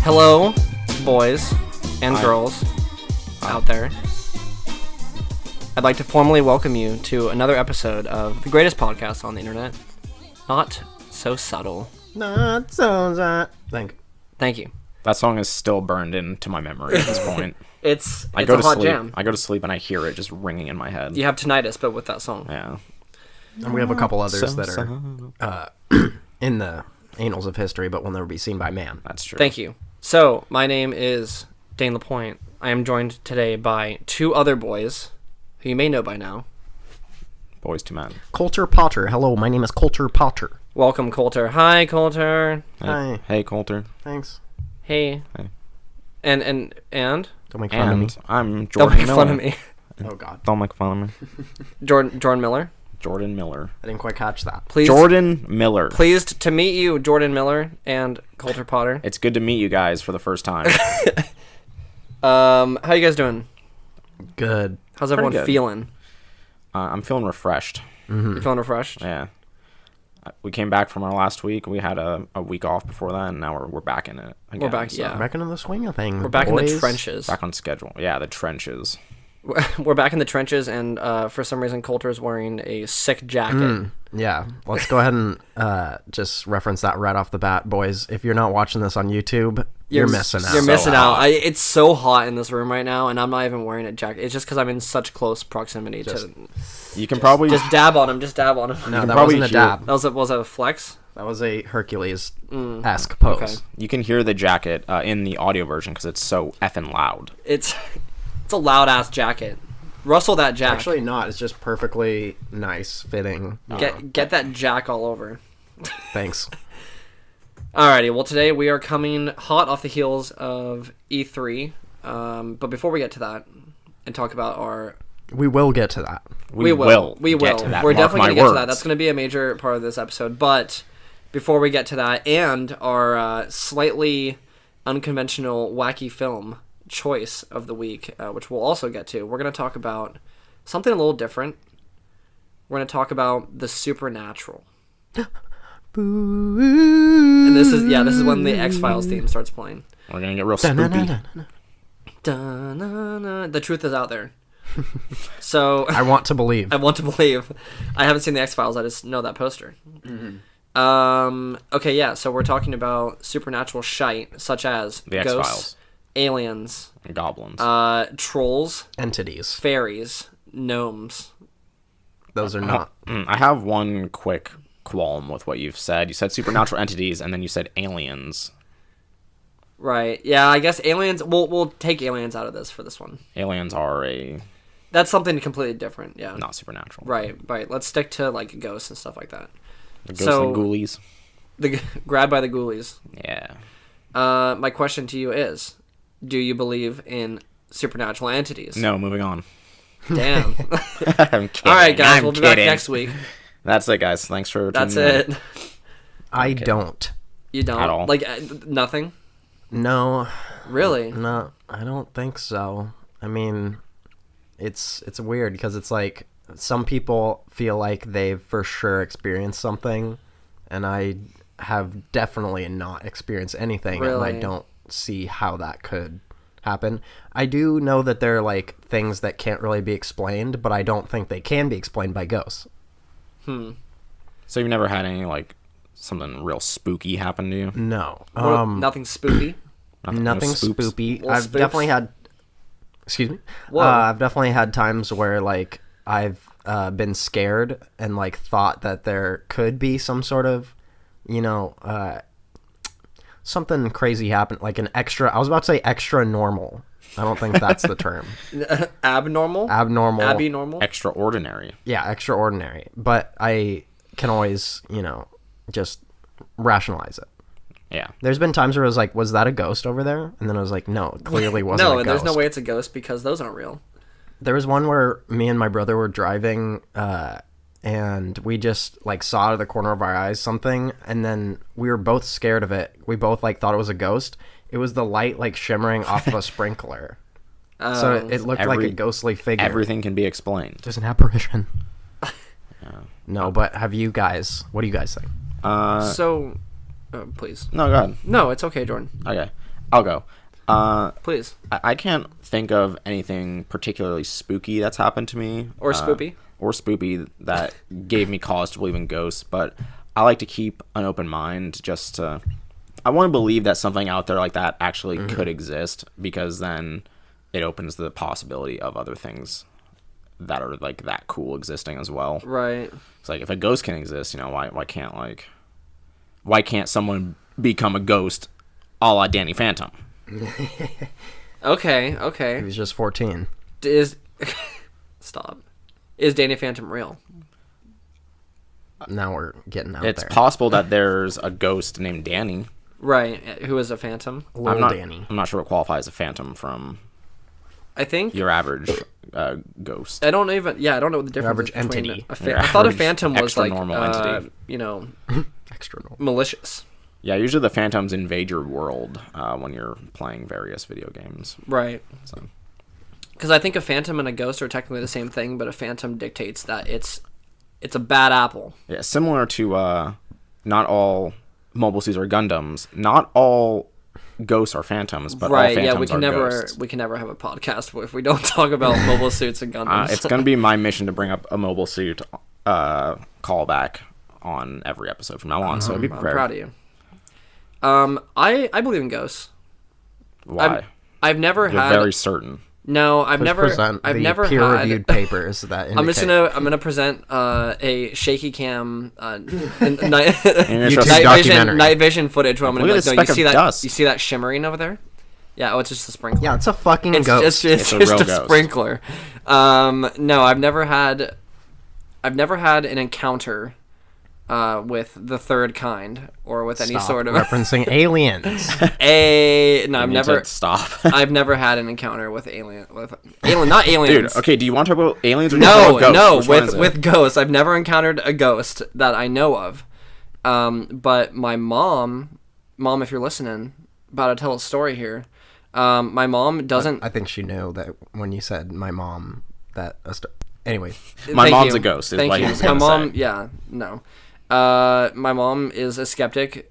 Hello, boys and girls out there. I'd like to formally welcome you to another episode of the greatest podcast on the internet. Not so subtle. Not so that. Thank you. That song is still burned into my memory at this point. It's I go a to hot sleep. jam. I go to sleep and I hear it just ringing in my head. You have tinnitus, but with that song. Yeah. And we have a couple others that are in the annals of history, but will never be seen by man. That's true. Thank you. So, my name is Dane LaPointe. I am joined today by two other boys, who you may know by now. Boys to men. Colter Potter. Hello, my name is Colter Potter. Welcome, Colter. Hi, Colter. Hi. Hey, Colter. Thanks. Hey. Hey. And? Don't make fun of me. And I'm Don't Jordan make Miller. fun of me. Oh, God. Don't make fun of me. Jordan Miller. Jordan Miller. I didn't quite catch that. Jordan Miller. Pleased to meet you, Jordan Miller and Colter Potter. It's good to meet you guys for the first time. How you guys doing? Good. How's everyone good. feeling? I'm feeling refreshed. You feeling refreshed? Yeah. We came back from our last week. We had a week off before that, and now we're back in it again. We're back, yeah. Back into the swing of things. We're back in the boys. trenches. Back on schedule. Yeah, the trenches. We're back in the trenches, and for some reason, Colter's wearing a sick jacket. Yeah. Let's go ahead and just reference that right off the bat, boys. If you're not watching this on YouTube, you're missing out. You're missing out. hot. It's so hot in this room right now, and I'm not even wearing a jacket. It's just because I'm in such close proximity to. You can probably Just dab on him. Just dab on him. No, that probably wasn't a hear- dab. Was that a flex? That was a Hercules-esque pose. Okay. You can hear the jacket in the audio version because it's so effing loud. It's a loud ass jacket. Rustle that jack. Actually not. It's just perfectly nice fitting. Get that jack all over. Thanks. Alrighty, well today we are coming hot off the heels of E3, but before we get to that and talk about our... We will get to that. We will. get to that. We're Mark definitely my going to get to that. words. That's going to be a major part of this episode, but before we get to that and our slightly unconventional wacky film choice of the week, which we'll also get to, we're going to talk about something a little different. We're going to talk about the supernatural. And this is when the X-Files theme starts playing. We're gonna get real spooky. The truth is out there. So I want to believe. I want to believe. I haven't seen the X-Files. I just know that poster. Okay, yeah. So we're talking about supernatural shite, such as The ghosts, X-Files. aliens, And goblins. trolls, Entities. fairies, gnomes. Those are not. I have one quick qualm with what you've said. You said supernatural entities, and then you said aliens. Right. Yeah. I guess aliens. We'll take aliens out of this for this one. Aliens are That's something completely different. Yeah. not supernatural. Right. Let's stick to like ghosts and stuff like that. The ghosts and ghoulies. The grabbed by the ghoulies. Yeah. My question to you is, do you believe in supernatural entities? No, moving on. Damn. I'm kidding. All right, guys. I'm We'll be kidding. back next week. That's it, guys. Thanks for That's tuning in. it. I don't. You don't At all. like nothing. No. Really? No, I don't think so. I mean, it's weird because it's like some people feel like they've for sure experienced something, and I have definitely not experienced anything, and I Really? don't see how that could happen. I do know that there are like things that can't really be explained, but I don't think they can be explained by ghosts. So you've never had any like something real spooky happen to you? No. Nothing spooky. Nothing no spooks? spoopy. Well, I've spooks? definitely had. Excuse me. Whoa. I've definitely had times where like I've been scared and like thought that there could be some sort of, something crazy happen, like an extra. I was about to say extra normal. I don't think that's the term. Abnormal. Abnormal. Abby-normal. Extraordinary. Yeah, extraordinary. But I can always, just rationalize it. Yeah. There's been times where I was like, was that a ghost over there? And then I was like, no, it clearly wasn't a No, ghost. there's no way it's a ghost because those aren't real. There was one where me and my brother were driving, and we just like saw out of the corner of our eyes something, and then we were both scared of it. We both like thought it was a ghost. It was the light like shimmering off of a sprinkler. So it looked like a ghostly figure. Everything can be explained. There's an apparition. Yeah. No, but what do you guys think? Please. No, go ahead. No, it's okay, Jordan. Okay, I'll go. Please. I can't think of anything particularly spooky that's happened to me. Or spoopy. Or spoopy that gave me cause to believe in ghosts, but I like to keep an open mind just to... I want to believe that something out there like that actually could exist, because then it opens the possibility of other things that are like that cool existing as well. Right. It's like, if a ghost can exist, why can't someone become a ghost a la Danny Phantom? Okay. He was just 14. Stop. Is Danny Phantom real? Now we're getting out there. It's possible that there's a ghost named Danny. Right, who is a phantom? Danny. I'm not sure what qualifies a phantom from I think your average ghost. I don't know the difference. Your average between entity. I thought a phantom was extra like normal entity. Extra normal. Malicious. Yeah, usually the phantoms invade your world when you're playing various video games. Right. So. Because I think a phantom and a ghost are technically the same thing, but a phantom dictates that it's a bad apple. Yeah, similar to not all mobile suits are Gundams. Not all ghosts are phantoms, but all phantoms we can are ghosts. we can never have a podcast if we don't talk about mobile suits and Gundams. It's going to be my mission to bring up a mobile suit callback on every episode from now on. So be prepared. I'm proud of you. I believe in ghosts. Why? I've never You're had. very certain. No, I've never peer-reviewed papers that indicate. I'm gonna present a shaky cam night vision footage where I'm gonna be like, no, you see that shimmering over there? Yeah, it's just a sprinkler. Yeah, it's a fucking ghost. It's a just real a ghost. sprinkler. No, I've never had an encounter with the third kind or with any sort of referencing aliens. Stop. I've never had an encounter with not aliens. Dude, okay, do you want to talk about aliens or with ghosts. I've never encountered a ghost that I know of. But my mom, if you're listening, about to tell a story here. My mom doesn't. I think she knew that when you said my mom that. Anyway, my mom's a ghost. Is Thank what you. he was My mom, say. yeah, no. My mom is a skeptic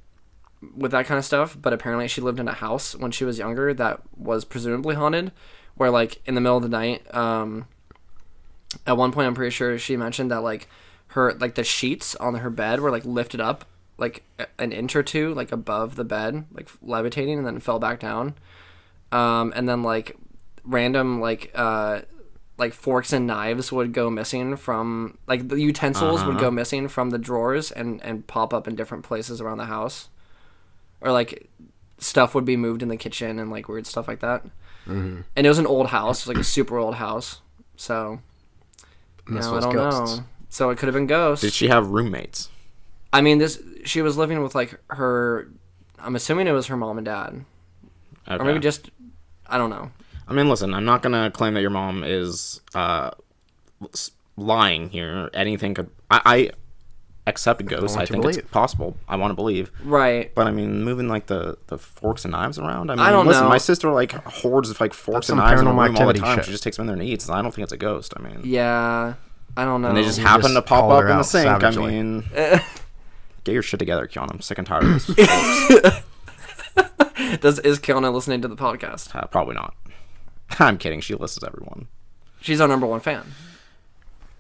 with that kind of stuff, but apparently she lived in a house when she was younger that was presumably haunted, where like in the middle of the night, at one point I'm pretty sure she mentioned that like the sheets on her bed were like lifted up like an inch or two like above the bed, like levitating, and then fell back down. And then like random like forks and knives would go missing from like the utensils would go missing from the drawers and pop up in different places around the house, or like stuff would be moved in the kitchen and like weird stuff like that. And it was an old house. It was like a super old house. So I don't know. So it could have been ghosts. Did she have roommates? I mean, she was living with like her. I'm assuming it was her mom and dad, Okay. or maybe just I don't know. I mean, listen, I'm not going to claim that your mom is lying here. Anything could... I accept ghosts. I think it's possible. I want to believe. Right. But, I mean, moving, like, the forks and knives around... I mean, don't know. My sister, like, hoards of, like, forks and knives in the room all the time. She just takes them in there and eats. And I don't think it's a ghost. I mean... Yeah. I don't know. And they just happen to pop up in the sink. Savagely. I mean... Get your shit together, Kiana. I'm sick and tired of this. Is Kiana listening to the podcast? Probably not. I'm kidding. She listens to everyone. She's our number one fan.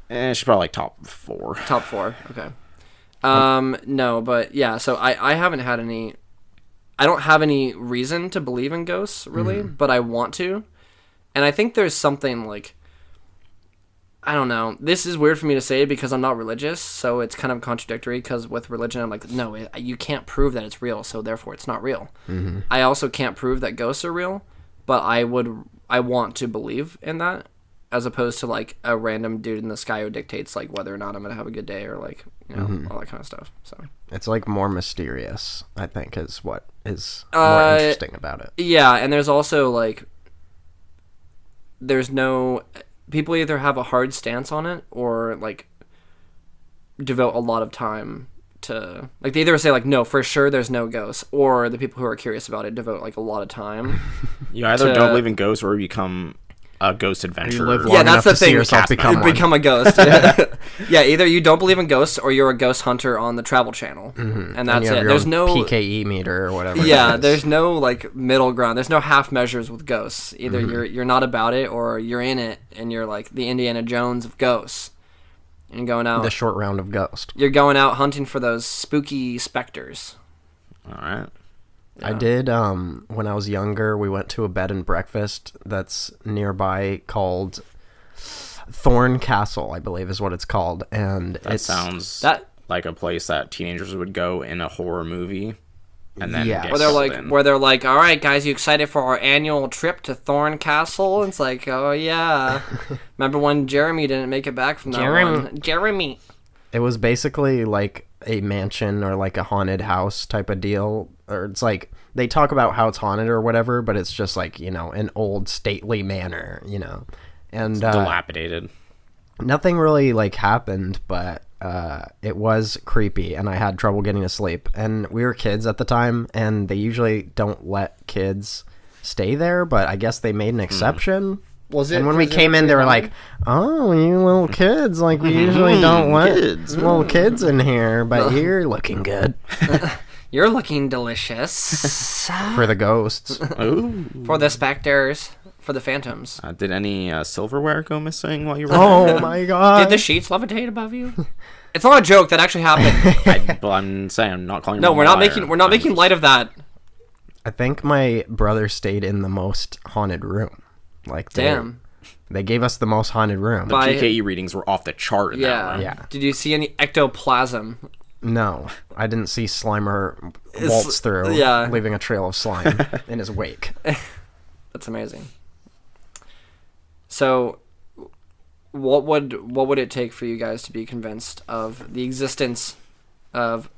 She's probably like top 4. Top 4. Okay. No, but yeah. So I haven't had any. I don't have any reason to believe in ghosts really, but I want to, and I think there's something like. I don't know. This is weird for me to say because I'm not religious, so it's kind of contradictory. Because with religion, I'm like, no, you can't prove that it's real, so therefore it's not real. I also can't prove that ghosts are real, but I want to believe in that, as opposed to like a random dude in the sky who dictates like whether or not I'm gonna have a good day or like all that kind of stuff. So it's like more mysterious, I think, is what is more interesting about it. Yeah, and there's also like people either have a hard stance on it or like devote a lot of time to like they either say like no, for sure there's no ghosts, or the people who are curious about it devote like a lot of time. You either don't believe in ghosts or you become a ghost adventure. live long Yeah, that's enough the to see thing. yourself become one. Become a ghost. Yeah, either you don't believe in ghosts or you're a ghost hunter on the Travel Channel, and that's you have it. your There's own no PKE meter or whatever. Yeah, it is. there's no like middle ground. There's no half measures with ghosts. Either you're not about it or you're in it and you're like the Indiana Jones of ghosts. And going out the short round of Ghost. You're going out hunting for those spooky specters. All right. Yeah. I did when I was younger. We went to a bed and breakfast that's nearby called Thorn Castle, I believe is what it's called, and That sounds like a place that teenagers would go in a horror movie, and then get where they're like, all right, guys, you excited for our annual trip to Thorn Castle? It's like, oh yeah. Remember when Jeremy didn't make it back from that one? Jeremy. It was basically like a mansion or like a haunted house type of deal, or it's like they talk about how it's haunted or whatever, but it's just like, you know, an old stately manor, you know, and dilapidated. Nothing really like happened, but it was creepy, and I had trouble getting to sleep. And we were kids at the time, and they usually don't let kids stay there, but I guess they made an exception. Was it? And when we came in, they were like, "Oh, you little kids! Like we usually don't let little kids in here, but you're looking good You're looking delicious for the ghosts." Ooh. for the specters, for the phantoms. Did any silverware go missing while you were Oh my god! Did the sheets levitate above you? It's not a joke. That actually happened. I'm saying I'm not calling. No, you we're a not liar. making light of that. I think my brother stayed in the most haunted room. Like, Damn. They gave us the most haunted room. The PKE readings were off the chart in that room. Yeah. Did you see any ectoplasm? No, I didn't see Slimer waltz through, leaving a trail of slime in his wake. That's amazing. So, what would it take for you guys to be convinced of the existence of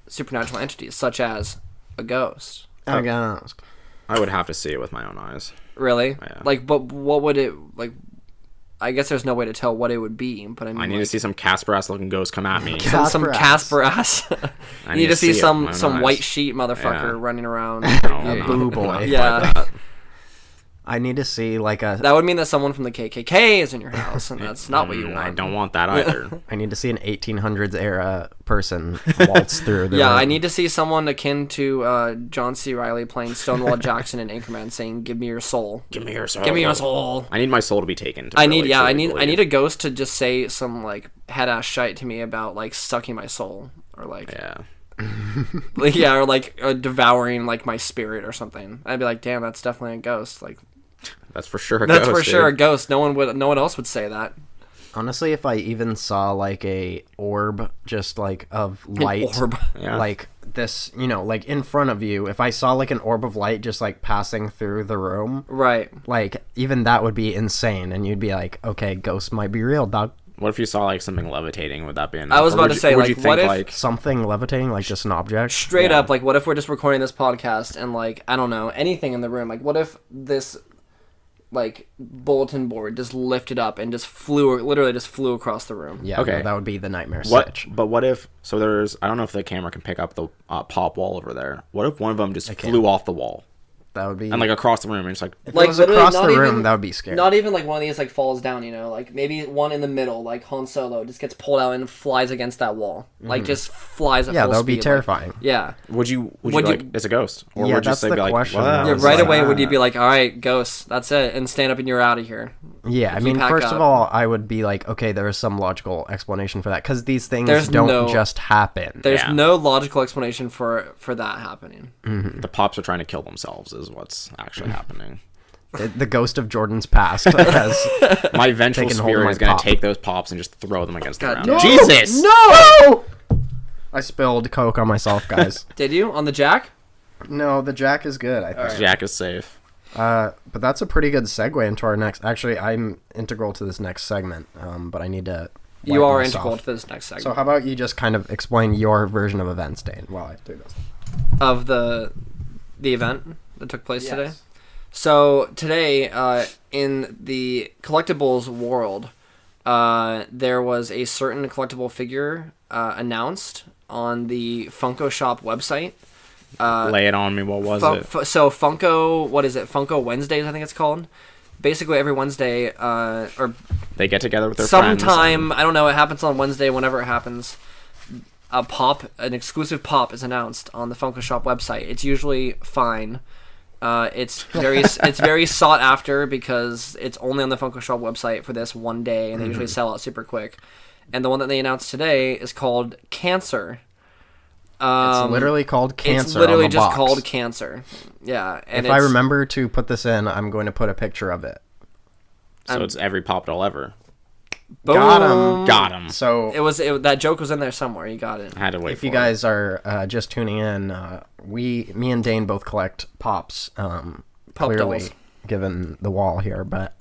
supernatural entities, such as a ghost? A ghost. I would have to see it with my own eyes. Really? Yeah. Like, but what would it like? I guess there's no way to tell what it would be, but I mean, I need to see some Casper-ass looking ghost come at me. some Casper ass. You need to see some white sheet motherfucker running around. A boo boy. Yeah. Like I need to see like a. That would mean that someone from the KKK is in your house, and that's not what you want. I don't want that either. I need to see an 1800s era person waltz through the room. I need to see someone akin to John C. Reilly playing Stonewall Jackson in Anchorman, saying, "Give me your soul. Give me your soul. Give me your soul." I need my soul to be taken. I need a ghost to just say some like head ass shite to me about like sucking my soul or like or like devouring like my spirit or something. I'd be like, damn, that's definitely a ghost. Like, that's for sure. That's for sure a ghost. No one else would say that. Honestly, if I even saw like a orb, just like of light, like this, you know, like in front of you, if I saw like an orb of light just like passing through the room, right? Like even that would be insane, and you'd be like, okay, ghosts might be real, dog. What if you saw like something levitating? Would that be enough? I was about to say, like, what if like something levitating, like just an object? Straight up, like, what if we're just recording this podcast and like I don't know anything in the room? Like, what if this like bulletin board just lifted up and just literally flew across the room? Yeah, okay, no, that would be the nightmare switch. But what if? So there's, I don't know if the camera can pick up the pop wall over there. What if one of them just flew off the wall? That would be and like across the room. And it's like if it was across the room, that would be scary. Not even like one of these like falls down. You know, like maybe one in the middle, like Han Solo, just gets pulled out and flies against that wall. Like just flies. At full that would be speed, terrifying. Like, yeah. Would you like it's a ghost? Or would you that's say the be like, question. wow, right away, would you be like, all right, ghost, that's it, and stand up and you're out of here? Yeah, I mean, first of all, I would be like, okay, there is some logical explanation for that, because these things don't just happen. There's no logical explanation for that happening. Mm-hmm. The pops are trying to kill themselves is what's actually happening. The ghost of Jordan's past has my vengeful spirit is going to take those pops and just throw them against the ground. No! Jesus! No! I spilled Coke on myself, guys. Did you? On the jack? No, the jack is good, I think. Right. Jack is safe. But that's a pretty good segue into our next... Actually, I'm integral to this next segment, but I need to... You are integral to this next segment. So how about you just kind of explain your version of events, Dane, while I do this? Of the event that took place today? So today, in the collectibles world, there was a certain collectible figure announced on the Funko Shop website. Lay it on me. What was it? So Funko, what is it? Funko Wednesdays, I think it's called. basically every Wednesday, or They get together with their friends. sometime, I don't know, it happens on Wednesday, whenever it happens, an exclusive pop is announced on the Funko Shop website. It's usually fine. It's very sought after because it's only on the Funko Shop website for this one day, and they usually sell out super quick. And the one that they announced today is called Cancer. It's literally called Cancer. It's literally on the just box. called Cancer. Yeah. And if I remember to put this in, I'm going to put a picture of it. So it's every pop doll ever. boom, Got him. So that joke was in there somewhere. You got it. I had to wait. if you guys are just tuning in, me and Dane both collect pops. Clearly, dolls. given the wall here, but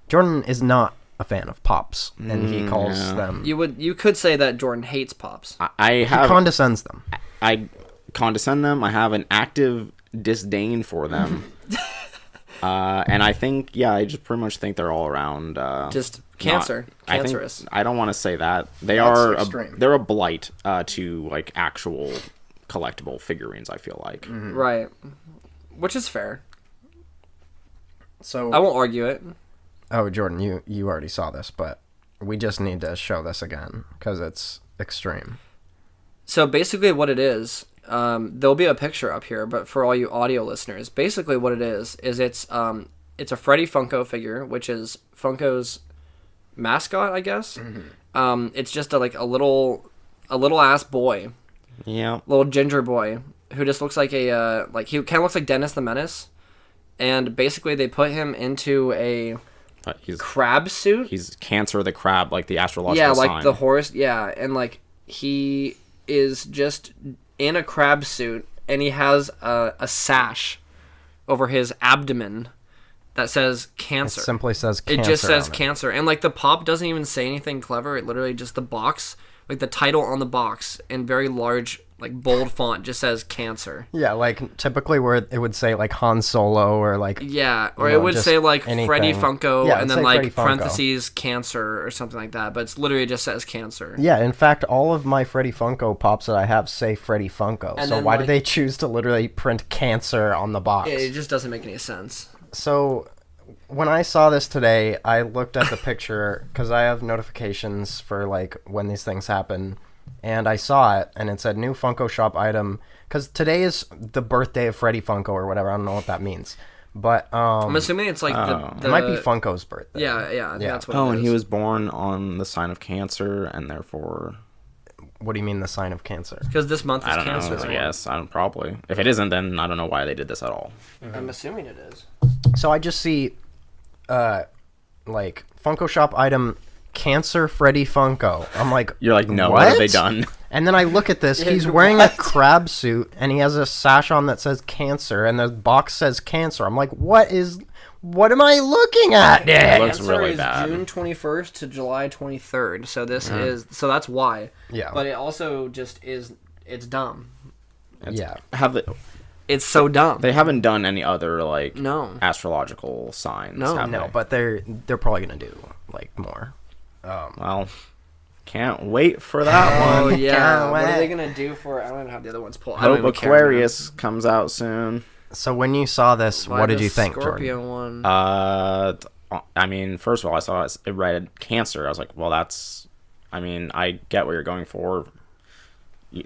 Jordan is not a fan of pops, and he calls them. You could say that Jordan hates pops. He condescends them. I condescend them. I have an active disdain for them. And I think, I just pretty much think they're all around. Just cancerous. I don't want to say that. They're a blight to like actual collectible figurines. I feel like. Right, which is fair. So I won't argue it. Oh, Jordan, you already saw this, but we just need to show this again because it's extreme. So basically what it is, there'll be a picture up here, but for all you audio listeners, basically what it is it's a Freddy Funko figure, which is Funko's mascot, I guess. It's just a little ass boy. Yeah. Little ginger boy who just looks like he kind of looks like Dennis the Menace. And basically they put him into a crab suit. He's Cancer the crab, like the astrological sign. sign. The horse, and like he is just in a crab suit, and he has a sash over his abdomen that says Cancer. It simply says Cancer. It just says Cancer, and like the pop doesn't even say anything clever. It literally just the box, like the title on the box in very large, like bold font, just says Cancer. Yeah, like typically where it would say like Han Solo or like or it would say like anything. Freddy Funko, and then like parentheses Cancer or something like that. But it's literally just says Cancer. Yeah, in fact, all of my Freddy Funko pops that I have say Freddy Funko. And so then, why did they choose to literally print Cancer on the box? It just doesn't make any sense. So when I saw this today, I looked at the picture because I have notifications for like when these things happen. And I saw it, and it said new Funko Shop item, because today is the birthday of Freddy Funko or whatever. I don't know what that means, but I'm assuming it's like it might be Funko's birthday. Yeah. That's what. And he was born on the sign of Cancer, and therefore. What do you mean the sign of Cancer? Because this month is I don't Cancer. know. Yes, I don't probably. If it isn't, then I don't know why they did this at all. I'm assuming it is. So I just see, like Funko Shop item. Cancer Freddy Funko. I'm like, you're like, no, what have they done? And then I look at this. He's wearing a crab suit, and he has a sash on that says Cancer, and the box says Cancer. I'm like, what am I looking at? It looks really is bad. June 21st to July 23rd. So so that's why. Yeah. But it also just it's dumb. It's so dumb. They haven't done any other like No. astrological signs. No, but they're probably gonna do like more. Well, can't wait for that one. Yeah. What are they gonna do for? I don't even have the other ones pulled. I don't Hope even care, Aquarius comes out soon. So when you saw this, man. what did you think, Scorpio Jordan? one. I mean, first of all, I saw it read Cancer. I was like, well, that's. I mean, I get what you're going for.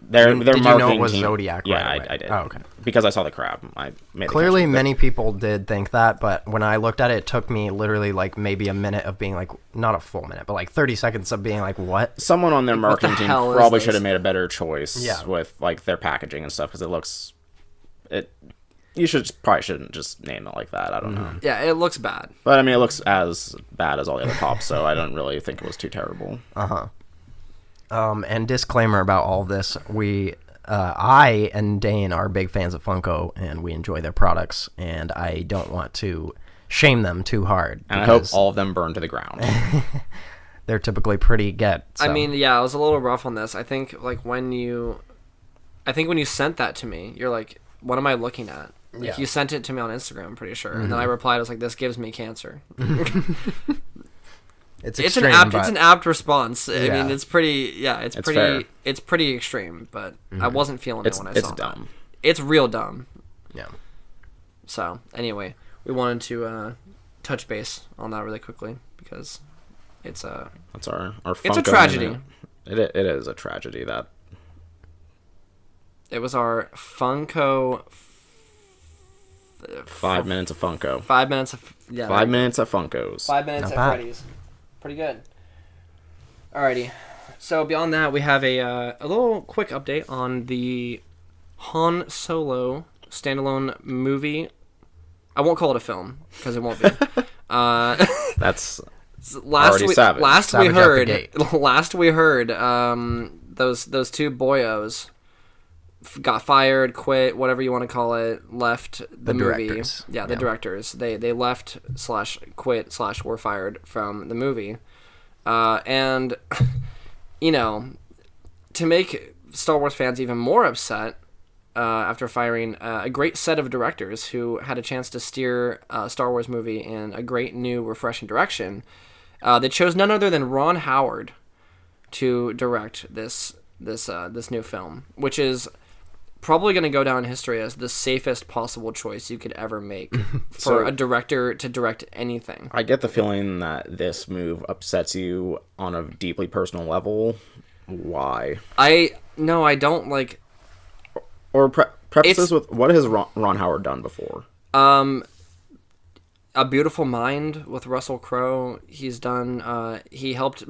Their Did you marketing know it was team, Zodiac? Yeah, right away? I did. Oh, okay. Because I saw the crab. I made Clearly, the many people did think that, but when I looked at it, it took me literally like maybe a minute of being like, not a full minute, but like 30 seconds of being like, what? Someone on their What the marketing team hell is probably this? should have made a better choice Yeah. with like their packaging and stuff because it looks. You probably shouldn't just name it like that. I don't know. Yeah, it looks bad. But I mean, it looks as bad as all the other pops, so I don't really think it was too terrible. And disclaimer about all this, I and Dane are big fans of Funko, and we enjoy their products, and I don't want to shame them too hard. And I hope all of them burn to the ground. They're typically pretty good. So. I mean, yeah, I was a little rough on this. I think like when you sent that to me, you're like, what am I looking at? Like, Yeah. You sent it to me on Instagram, I'm pretty sure. And then I replied, I was like, this gives me cancer. It's It's extreme, an apt response. I Yeah. mean, it's fair. it's pretty extreme, but I wasn't feeling it when I saw It's that. dumb. It's real dumb. Yeah. So, anyway, we wanted to touch base on that really quickly because it's a That's our Funko it's a tragedy. It is a tragedy that it was our Funko. 5 minutes of Funko. 5 minutes of 5 minutes of Funkos. 5 minutes at Freddy's. Pretty good. Alrighty. So beyond that, we have a little quick update on the Han Solo standalone movie. I won't call it a film because it won't be. That's last already savage. Last Savage we out the heard. gate. Last we heard. Those two boyos got fired, quit, whatever you want to call it, left the movie. Directors. Yeah, the directors. They left / quit / were fired from the movie. And, you know, to make Star Wars fans even more upset, after firing a great set of directors who had a chance to steer a Star Wars movie in a great new, refreshing direction, they chose none other than Ron Howard to direct this new film, which is probably going to go down in history as the safest possible choice you could ever make for a director to direct anything. I get the feeling that this move upsets you on a deeply personal level. Why? I don't like. Or preface this with, what has Ron Howard done before? A Beautiful Mind with Russell Crowe. He's done. He helped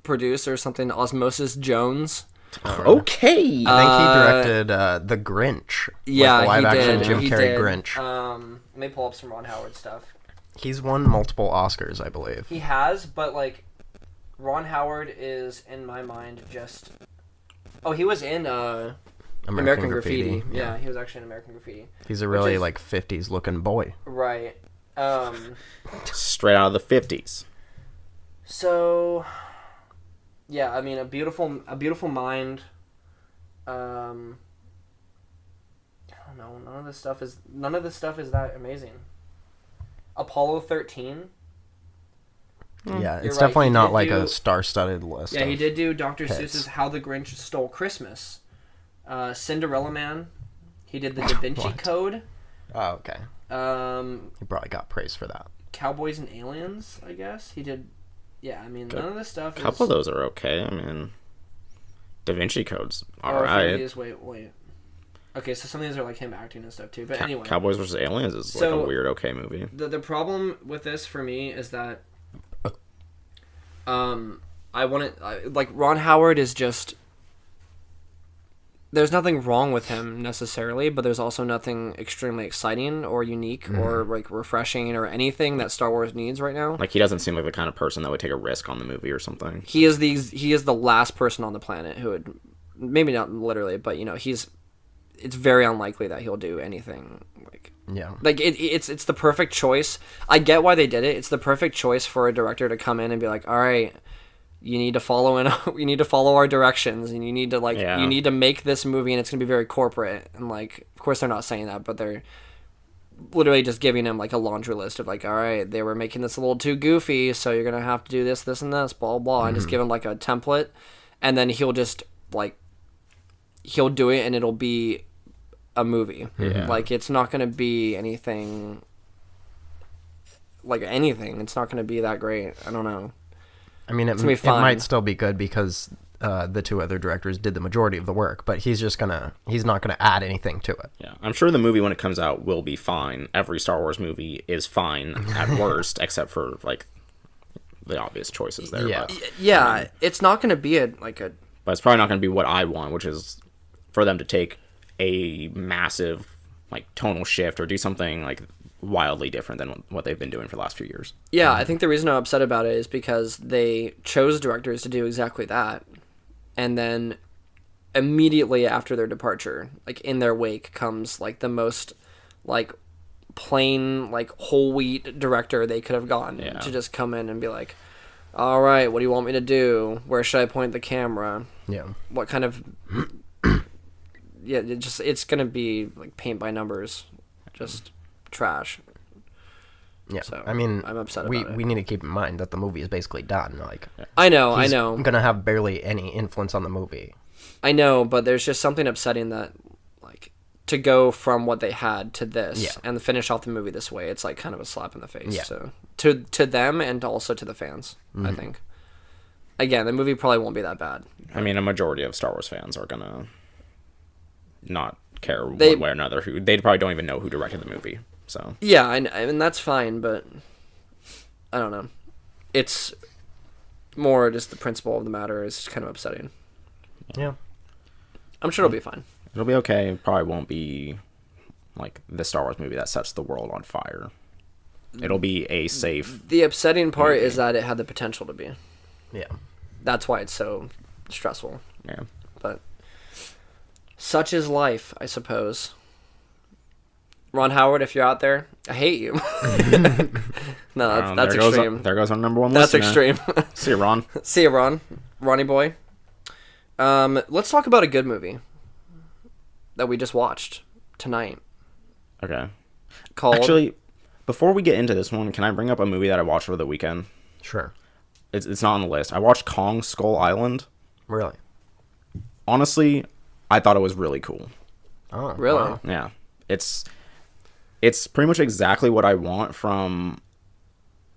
produce or something. Osmosis Jones. Okay. I think he directed The Grinch. Yeah, like the live he action did. Jim He Carrey did. Grinch. Let me pull up some Ron Howard stuff. He's won multiple Oscars, I believe. He has, but like, Ron Howard is in my mind just. Oh, he was in American Graffiti. Yeah, he was actually in American Graffiti. He's a really like 50s looking boy. Right. Straight out of the 50s. So, yeah, I mean, a beautiful mind. I don't know. None of this stuff is that amazing. Apollo 13. Yeah, it's You're right, definitely he not did like do- a star-studded list. Yeah, he of did do Dr. hits. Seuss's How the Grinch Stole Christmas. Cinderella Man. He did the Da Vinci What? Code. Oh, okay. Um, He probably got praise for that. Cowboys and Aliens, I guess. He did. Yeah, I mean, none of this stuff A couple of those are okay. I mean, Da Vinci Code's alright. Wait. Okay, so some of these are like him acting and stuff too. But anyway. Cowboys vs. Aliens is like So, a weird okay movie. The problem with this for me is that I want to like Ron Howard is just there's nothing wrong with him necessarily, but there's also nothing extremely exciting or unique or like refreshing or anything that Star Wars needs right now. Like, he doesn't seem like the kind of person that would take a risk on the movie or something. He is the last person on the planet who would, maybe not literally, but you know, it's very unlikely that he'll do anything like it's the perfect choice. I get why they did it. It's the perfect choice for a director to come in and be like, all right, you need to follow our directions, and you need to you need to make this movie, and it's gonna be very corporate. And like, of course they're not saying that, but they're literally just giving him like a laundry list of like, all right, they were making this a little too goofy, so you're gonna have to do this, and this, blah blah, and just give him like a template, and then he'll just like he'll do it, and it'll be a movie. Yeah. Like, it's not gonna be anything. It's not gonna be that great. I don't know. I mean, it might still be good because the two other directors did the majority of the work, but he's not gonna add anything to it. Yeah, I'm sure the movie when it comes out will be fine. Every Star Wars movie is fine at worst, except for like the obvious choices there. Yeah. But, Yeah, it's not gonna be but it's probably not going to be what I want, which is for them to take a massive like tonal shift or do something like wildly different than what they've been doing for the last few years. Yeah, I think the reason I'm upset about it is because they chose directors to do exactly that, and then immediately after their departure, like in their wake, comes like the most like plain like whole wheat director they could have gotten to just come in and be like, all right, what do you want me to do? Where should I point the camera? Yeah. What kind of it's gonna be like paint by numbers, just trash. Yeah, So, I mean, I'm upset about it. We need to keep in mind that the movie is basically done. Like, I know. he's gonna have barely any influence on the movie. I know, but there's just something upsetting that, like, to go from what they had to this Yeah. and finish off the movie this way, it's like kind of a slap in the face. Yeah. So to them and also to the fans, I think. Again, the movie probably won't be that bad. I mean, a majority of Star Wars fans are gonna not care one They- way or another. They probably don't even know who directed the movie. So Yeah, I mean that's fine, but I don't know. It's more just the principle of the matter is kind of upsetting. Yeah. I'm sure it'll be fine. it'll be okay. It probably won't be like the Star Wars movie that sets the world on fire. It'll be a safe. The upsetting part is that it had the potential to be. Yeah. That's why it's so stressful. Yeah. But such is life, I suppose. Ron Howard, if you're out there, I hate you. No, that's extreme. There goes our number one That's listener. extreme. See you, Ron. See you, Ron. Ronnie boy. Let's talk about a good movie that we just watched tonight. Okay. Called Actually, before we get into this one, can I bring up a movie that I watched over the weekend? Sure. It's not on the list. I watched Kong Skull Island. Really? Honestly, I thought it was really cool. Oh, Really? wow. Yeah. It's pretty much exactly what I want from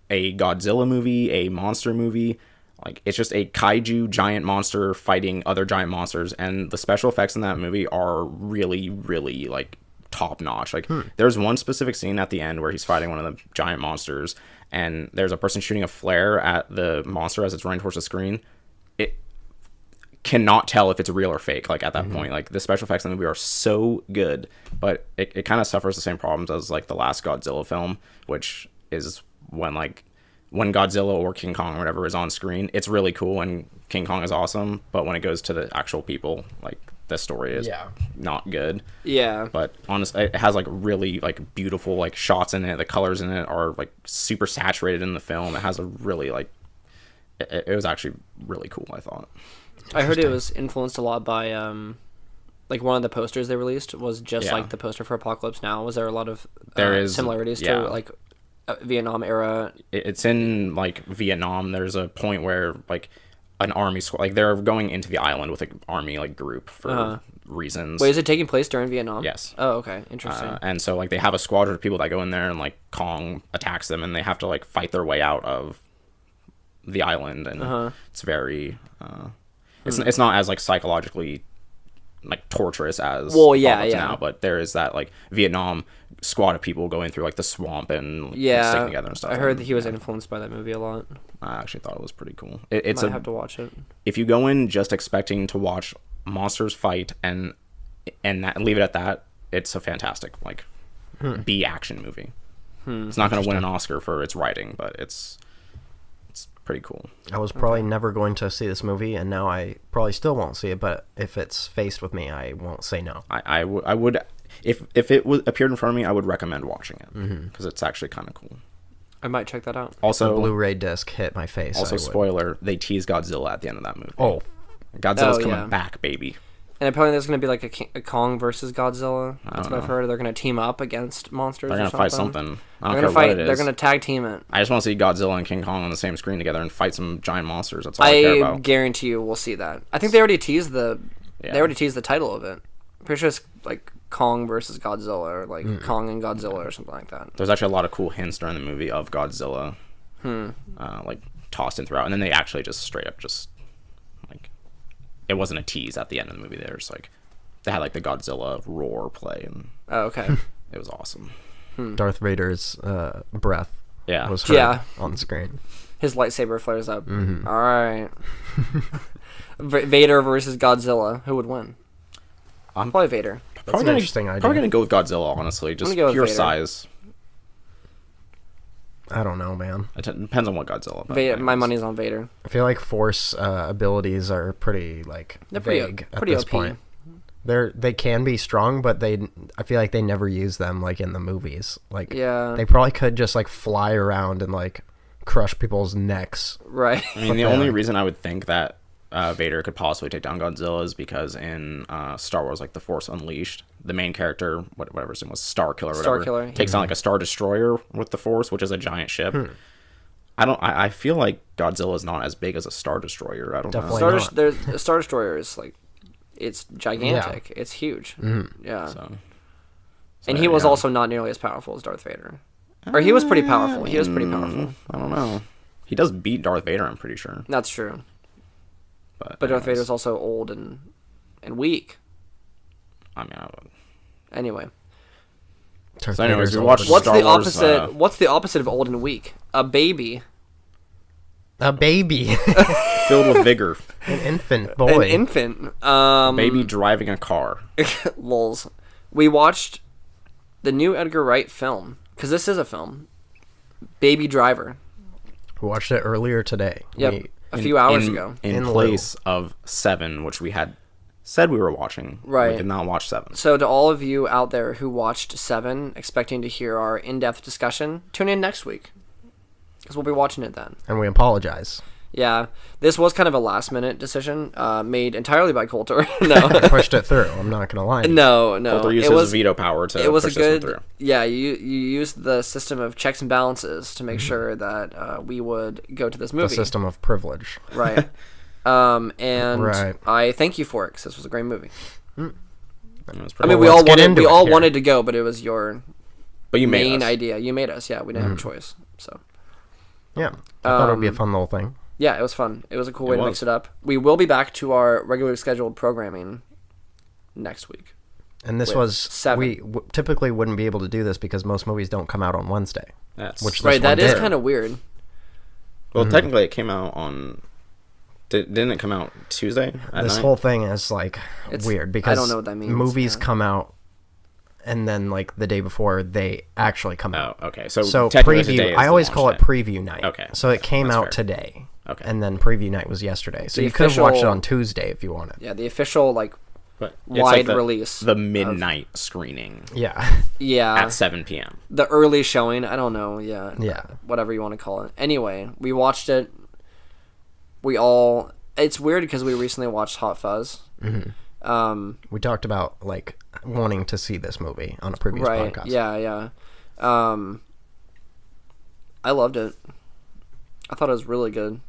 a Godzilla movie, a monster movie. Like, it's just a kaiju giant monster fighting other giant monsters, and the special effects in that movie are really, really, like, top notch. Like, there's one specific scene at the end where he's fighting one of the giant monsters, and there's a person shooting a flare at the monster as it's running towards the screen. It cannot tell if it's real or fake, like, at that point. Like, the special effects in the movie are so good, but it kind of suffers the same problems as, like, the last Godzilla film, which is when Godzilla or King Kong or whatever is on screen, it's really cool and King Kong is awesome, but when it goes to the actual people, like, the story is not good. Yeah. But honestly, it has, like, really, like, beautiful, like, shots in it. The colors in it are, like, super saturated in the film. It has a really, like, it was actually really cool, I thought. I heard it was influenced a lot by like one of the posters they released was just Yeah. like the poster for Apocalypse Now. Was there a lot of There is, similarities yeah. to like Vietnam era? It's in, like, Vietnam. There's a point where, like, an army squad, like, they're going into the island with an army, like, group for reasons. Wait, is it taking place during Vietnam? Yes. Oh, okay, interesting. And so, like, they have a squadron of people that go in there and, like, Kong attacks them and they have to, like, fight their way out of the island, and it's very it's not as, like, psychologically, like, torturous as Apocalypse Now, but there is that, like, Vietnam squad of people going through, like, the swamp and sticking together and stuff. I heard that he was influenced by that movie a lot. I actually thought it was pretty cool. I have to watch it. If you go in just expecting to watch monsters fight and leave it at that, it's a fantastic, like, B action movie. It's not going to win an Oscar for its writing, but it's pretty cool. I was probably never going to see this movie, and now I probably still won't see it, but if it's faced with me, I won't say no. I would if it appeared in front of me, I would recommend watching it because it's actually kind of cool. I might check that out. Also, Also, Blu-ray disc hit my face. also I would. spoiler, they tease Godzilla at the end of that movie. Oh, Godzilla's Oh, coming yeah. back, baby. And apparently there's going to be like a Kong versus Godzilla. That's don't what I've know. heard. They're going to team up against monsters. They're going gonna to fight something. I They're don't going care to what it is. They're going to tag team it. I just want to see Godzilla and King Kong on the same screen together and fight some giant monsters. That's all I care I about. guarantee you we'll see that. I think they already teased the Yeah. they already teased the title of it. Pretty sure it's like Kong versus Godzilla or like Kong and Godzilla or something like that. There's actually a lot of cool hints during the movie of Godzilla, like, tossed in throughout, and then they actually just straight up just, like, it wasn't a tease at the end of the movie. They had, like, the Godzilla roar play, and Oh, okay. it was awesome. Darth Vader's breath Yeah. was heard Yeah. on screen. His lightsaber flares up. All right. Vader versus Godzilla. Who would win? Probably Vader. That's an interesting idea. Probably gonna go with Godzilla, honestly, just gonna go with pure Vader. size. I don't know, man. It depends on what Godzilla. But Vader. My anyways. money's on Vader. I feel like Force abilities are pretty, like, They're pretty- vague pretty at this OP. point. They can be strong, but I feel like they never use them, like, in the movies. Like, Yeah. they probably could just, like, fly around and, like, crush people's necks. Right. I mean, the only reason I would think that Vader could possibly take down Godzilla is because in Star Wars, like, The Force Unleashed, the main character, whatever his name was, Starkiller, or whatever, Starkiller, takes on, like, a Star Destroyer with the Force, which is a giant ship. I feel like Godzilla is not as big as a Star Destroyer. I don't Definitely know. not. Star Destroyer is like, it's gigantic. It's huge. Yeah. So And he was also not nearly as powerful as Darth Vader. Or he was pretty powerful. He was pretty powerful. I don't know. He does beat Darth Vader, I'm pretty sure. That's true. But Darth Vader's also old and weak. I mean, I would... Anyway. Darth So anyways, Vader's we old watched and- What's Star the Wars, opposite? What's the opposite of old and weak? A baby. A baby. filled with vigor. An infant boy. An infant. Baby driving a car. Lols. We watched the new Edgar Wright film, because this is a film. Baby Driver. We watched it earlier today. Yep. A few hours ago. In In place of 7, which we had said we were watching. Right. We did not watch 7. So to all of you out there who watched 7, expecting to hear our in-depth discussion, tune in next week. Because we'll be watching it then. And we apologize. Yeah. This was kind of a last-minute decision, made entirely by Colter. No. I pushed it through. I'm not going to lie. No. Colter used It his was veto power to it was a push this one good through. yeah you used the system of checks and balances to make sure that we would go to this The movie, system of privilege. right? And Right. I thank you for it because this was a great movie. It was I pretty- mean, Well, let's get into we it all here. wanted to go, but it was your but you made main us. idea. You made us. Yeah, we didn't have a choice. So Yeah. I thought it would be a fun little thing. yeah, it was fun. It was a cool way It to was. mix it up. We will be back to our regularly scheduled programming next week. And this With was 7. we typically wouldn't be able to do this because most movies don't come out on Wednesday. That's Which Right, This that one is did. kind of weird. well, technically it came out on. Didn't it come out Tuesday at This night? whole thing is like It's- weird I because don't know what that means, movies yeah. come out and then like the day before they actually come out. Oh, okay. So preview. technically today is I the always launch call it day. preview night. Okay, So it came that's out fair. today. Okay. And then preview night was yesterday. So The you could have watched it official- on Tuesday if you wanted. Yeah, the official But it's wide the, release The midnight screening Yeah. yeah at 7 p.m. the early showing. I don't know. Yeah. Yeah. Whatever you want to call it. Anyway, we watched it. We all. It's weird because we recently watched Hot Fuzz. We talked about like wanting to see this movie on a previous Right. podcast. Yeah. I loved it. I thought it was really good.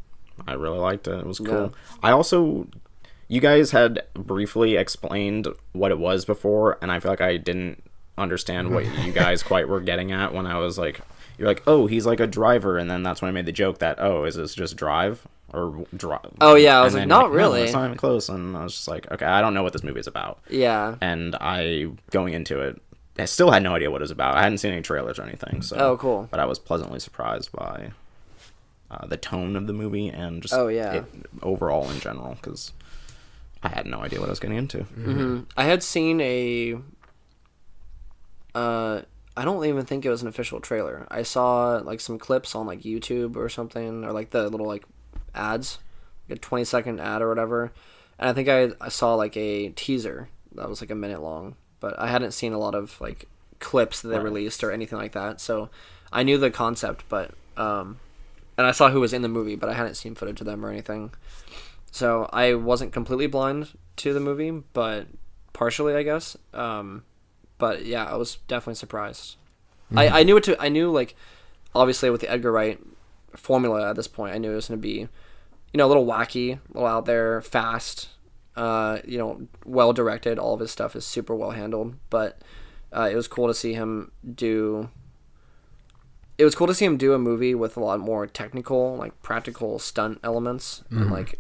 I really liked it. It was cool. Yeah. I also, you guys had briefly explained what it was before, and I feel like I didn't understand what you guys quite were getting at when I was like, you're like, oh, he's like a driver, and then that's when I made the joke that, oh, is this just drive? Or drive? Oh, yeah, I was And like, then, not no, really. it's not even close, and I was just like, okay, I don't know what this movie is about. Yeah. And I, going into it, I still had no idea what it was about. I hadn't seen any trailers or anything, so. Oh, cool. But I was pleasantly surprised by the tone of the movie and just Oh, yeah. it overall in general, because I had no idea what I was getting into. I had seen a. I don't even think it was an official trailer. I saw like some clips on like YouTube or something, or like the little like ads, like a 20-second ad or whatever. And I think I saw like a teaser that was like a minute long, but I hadn't seen a lot of like clips that they released or anything like that. So I knew the concept, but and I saw who was in the movie, but I hadn't seen footage of them or anything. So I wasn't completely blind to the movie, but partially, I guess. But yeah, I was definitely surprised. I knew it. I knew, like, obviously with the Edgar Wright formula at this point, I knew it was going to be, a little wacky, a little out there, fast, well directed. All of his stuff is super well handled. But it was cool to see him do. It was cool to see him do a movie with a lot more technical, like practical stunt elements and like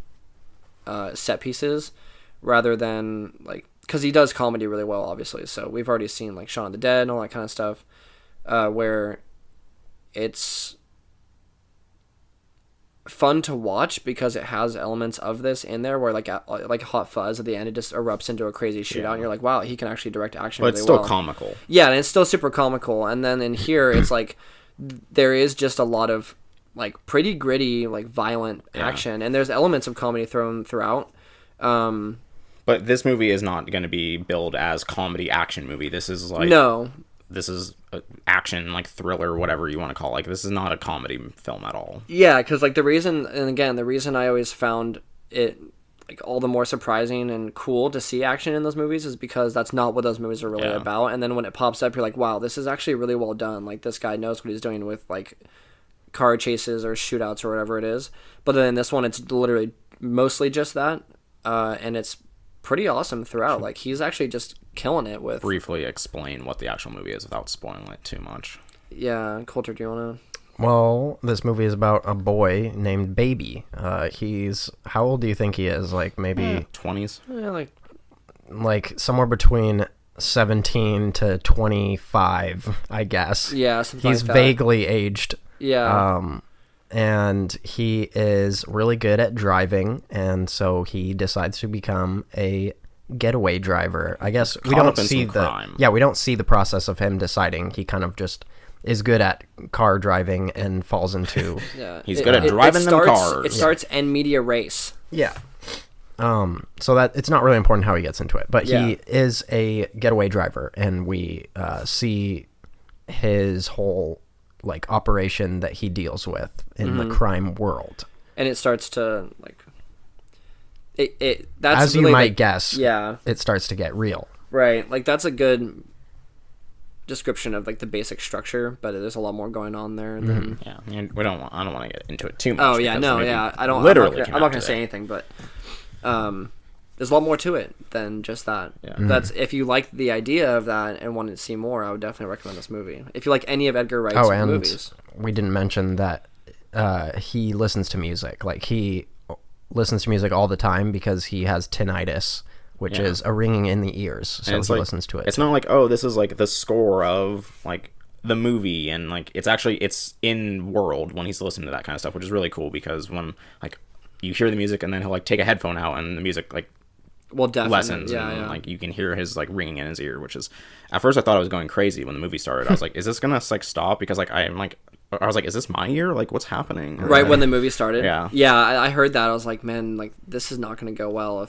set pieces, rather than like, because he does comedy really well, obviously. So we've already seen like Shaun of the Dead and all that kind of stuff, where it's fun to watch because it has elements of this in there. Where like Hot Fuzz at the end, it just erupts into a crazy shootout, and you're like, wow, he can actually direct action. But really it's still well. comical. Yeah, and it's still super comical. And then in here, it's like there is just a lot of like pretty gritty, like violent action, and there's elements of comedy thrown throughout. But this movie is not going to be billed as comedy action movie. This is like No, this is a action, like thriller, whatever you want to call it. Like, this is not a comedy film at all. yeah, because like the reason I always found it like all the more surprising and cool to see action in those movies is because that's not what those movies are really about. And then when it pops up, you're like, wow, this is actually really well done. Like, this guy knows what he's doing with like car chases or shootouts or whatever it is. But then in this one, it's literally mostly just that, and it's pretty awesome throughout. Like, he's actually just killing it with... Briefly explain what the actual movie is without spoiling it too much. Yeah, Colter, do you want to... Well, this movie is about a boy named Baby. He's... How old do you think he is? Like, maybe... 20s? Yeah, like, somewhere between 17 to 25, I guess. Yeah, something He's like that. vaguely aged. Yeah. And he is really good at driving, and so he decides to become a getaway driver. I guess we don't see the crime. Yeah, we don't see the process of him deciding. He kind of just is good at car driving and falls into Yeah. He's good at driving them cars. It starts en media race. yeah. So that it's not really important how he gets into it, but Yeah. he is a getaway driver, and we see his whole like operation that he deals with in the crime world. And it starts to like that's As really you might like, guess, yeah, it starts to get real. right. Like, that's a good description of like the basic structure, but there's a lot more going on there than Yeah, I mean, I don't want to get into it too much. Oh yeah, because no, the movie yeah. I don't. Literally, I'm not gonna say anything, but there's a lot more to it than just that. Yeah. That's if you like the idea of that and wanted to see more, I would definitely recommend this movie. If you like any of Edgar Wright's And movies, we didn't mention that he listens to music. Like, he listens to music all the time because he has tinnitus, which is a ringing in the ears. So he listens to it. It's not like, oh, this is like the score of like the movie, and like it's in world when he's listening to that kind of stuff, which is really cool because when like you hear the music and then he'll like take a headphone out and the music like well, definitely, lessons, yeah, and yeah. like you can hear his like ringing in his ear, which is at first I thought I was going crazy when the movie started. I was like, is this gonna like stop? Because like I was like, is this my ear? Like, what's happening? And Right then- when the movie started, Yeah. I heard that. I was like, man, like this is not going to go well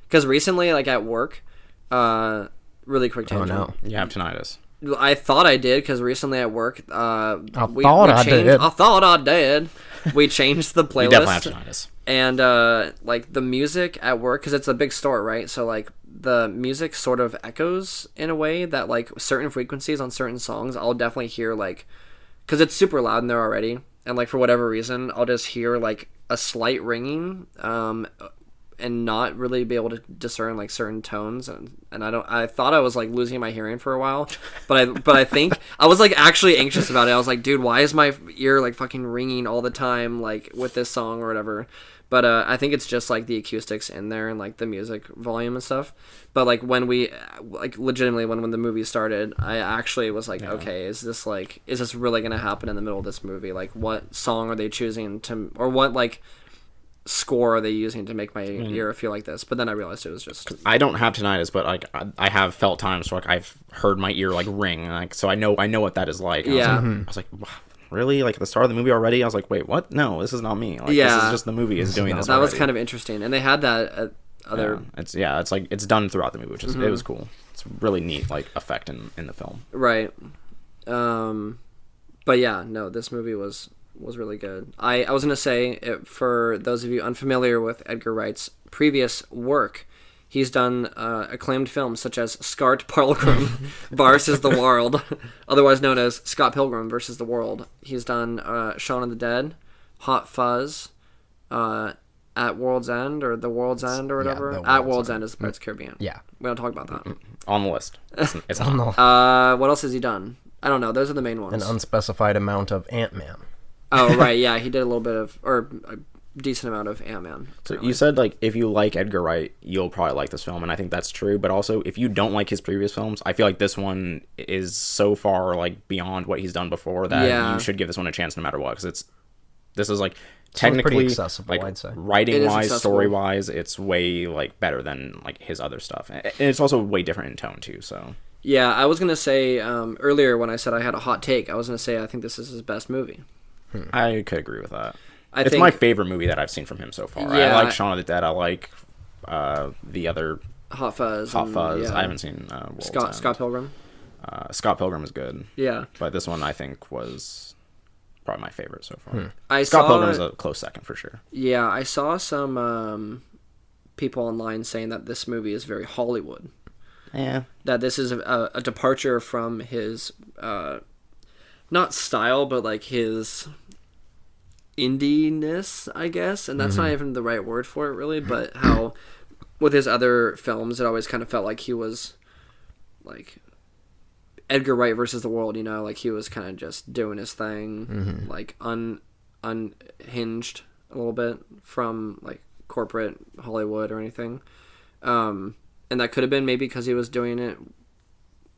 because recently, like at work, really quick tangent. no. you have tinnitus. I thought I did because recently at work, I thought I did. I thought I did. We changed the playlist. You definitely have tinnitus. And like the music at work, because it's a big store, right? So like the music sort of echoes in a way that like certain frequencies on certain songs, I'll definitely hear like, because it's super loud in there already, and like for whatever reason, I'll just hear like a slight ringing, and not really be able to discern like certain tones, and I thought I was like losing my hearing for a while, but I think I was like actually anxious about it. I was like, dude, why is my ear like fucking ringing all the time like with this song or whatever? But I think it's just like the acoustics in there and like the music volume and stuff. But like when we like legitimately when the movie started, I actually was like, okay, is this really gonna happen in the middle of this movie? Like, what song are they choosing to, or what like score are they using to make my ear feel like this? But then I realized it was just, I don't have tinnitus, but like I have felt times where like I've heard my ear like ring, like so I know what that is like. And Yeah. I was like, wow, really? Like at the start of the movie already? I was like, wait, what? No, this is not me. Like, Yeah. this is just the movie is doing this. that was already. kind of interesting, and they had that at other It's like it's done throughout the movie, which is it was cool. It's really neat like effect in the film. right. But yeah, no, this movie was really good. I was gonna say, for those of you unfamiliar with Edgar Wright's previous work, he's done acclaimed films such as Scott Pilgrim versus the World, otherwise known as Scott Pilgrim versus the World. He's done Shaun of the Dead, Hot Fuzz, At World's End, or The World's End, or whatever. The At World's World's End. End is Pirates of the Caribbean. Yeah. We don't talk about that. On the list. It's not. What else has he done? I don't know. Those are the main ones. An unspecified amount of Ant-Man. Oh, right, yeah, he did a little bit of, or a decent amount of Ant-Man. So you said like if you like Edgar Wright, you'll probably like this film, and I think that's true. But also, if you don't like his previous films, I feel like this one is so far like beyond what he's done before that you should give this one a chance no matter what. Because this is like technically pretty accessible, like I'd say. writing wise, accessible. story wise, it's way like better than like his other stuff, and it's also way different in tone too. So Yeah, I was going to say, earlier when I said I had a hot take, I was going to say I think this is his best movie. I could agree with that. I It's think my favorite movie that I've seen from him so far. I Yeah. like Shaun of the Dead. I like the other Hot Fuzz. Hot and, Fuzz. yeah. I haven't seen World's End. Scott Pilgrim. Scott Pilgrim is good, Yeah. but this one I think was probably my favorite so far. I Scott saw, Pilgrim is a close second for sure. Yeah, I saw some people online saying that this movie is very Hollywood. Yeah, That this is a departure from his, not style, but like his indie-ness, I guess. And that's not even the right word for it, really, but how with his other films, it always kind of felt like he was like Edgar Wright versus the world, you know, like he was kind of just doing his thing, like unhinged a little bit from like corporate Hollywood or anything. And that could have been maybe because he was doing it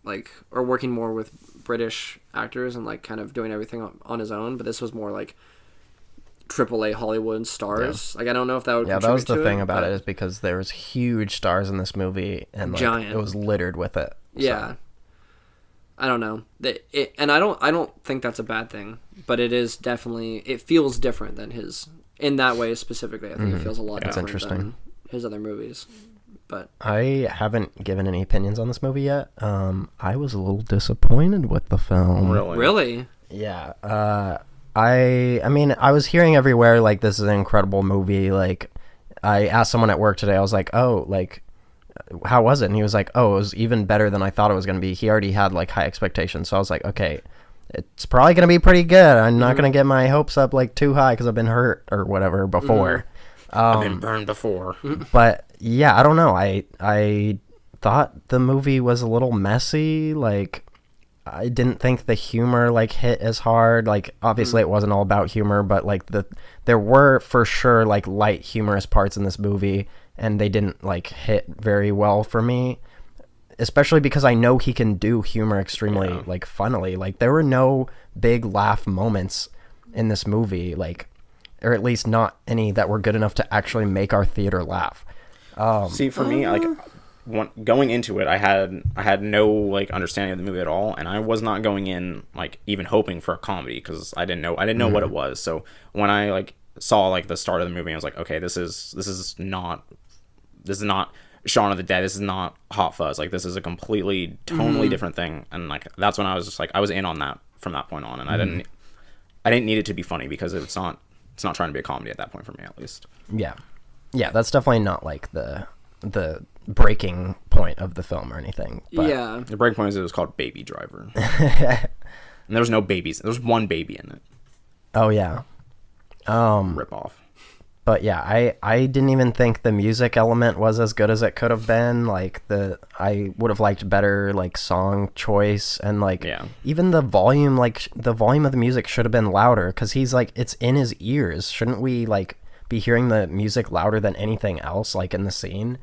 like, or working more with British actors and like kind of doing everything on his own, but this was more like AAA Hollywood stars. Like I don't know if that would that was the thing about it, is because there was huge stars in this movie and like giant. It was littered with it. Yeah. So. I don't know. And I don't think that's a bad thing, but it is definitely, it feels different than his, in that way specifically. I think it feels a lot different than his other movies. But I haven't given any opinions on this movie yet. I was a little disappointed with the film. Really? Yeah. I mean, I was hearing everywhere like this is an incredible movie. Like, I asked someone at work today. I was like, "Oh, like, how was it?" And he was like, "Oh, it was even better than I thought it was going to be." He already had like high expectations, so I was like, "Okay, it's probably going to be pretty good. I'm not going to get my hopes up like too high because I've been hurt or whatever before." I've been burned before. But yeah, I don't know. I thought the movie was a little messy. Like, I didn't think the humor like hit as hard. Like, obviously it wasn't all about humor, but like there were for sure like light humorous parts in this movie, and they didn't like hit very well for me. Especially because I know he can do humor extremely like funnily. Like, there were no big laugh moments in this movie, like, or at least not any that were good enough to actually make our theater laugh. See, for me, like, going into it, I had no like understanding of the movie at all, and I was not going in like even hoping for a comedy because I didn't know what it was. So when I like saw like the start of the movie, I was like, okay, this is not Shaun of the Dead. This is not Hot Fuzz. Like, this is a completely tonally different thing, and like that's when I was just like, I was in on that from that point on, and I didn't need it to be funny because it's not trying to be a comedy at that point for me, at least. Yeah, that's definitely not like the breaking point of the film or anything. But yeah. The breaking point is it was called Baby Driver. And there was no babies. There was one baby in it. Oh, yeah. Rip off. But yeah, I didn't even think the music element was as good as it could have been. Like, I would have liked better like song choice, and like even the volume, like the volume of the music should have been louder because he's like, it's in his ears. Shouldn't we like be hearing the music louder than anything else like in the scene?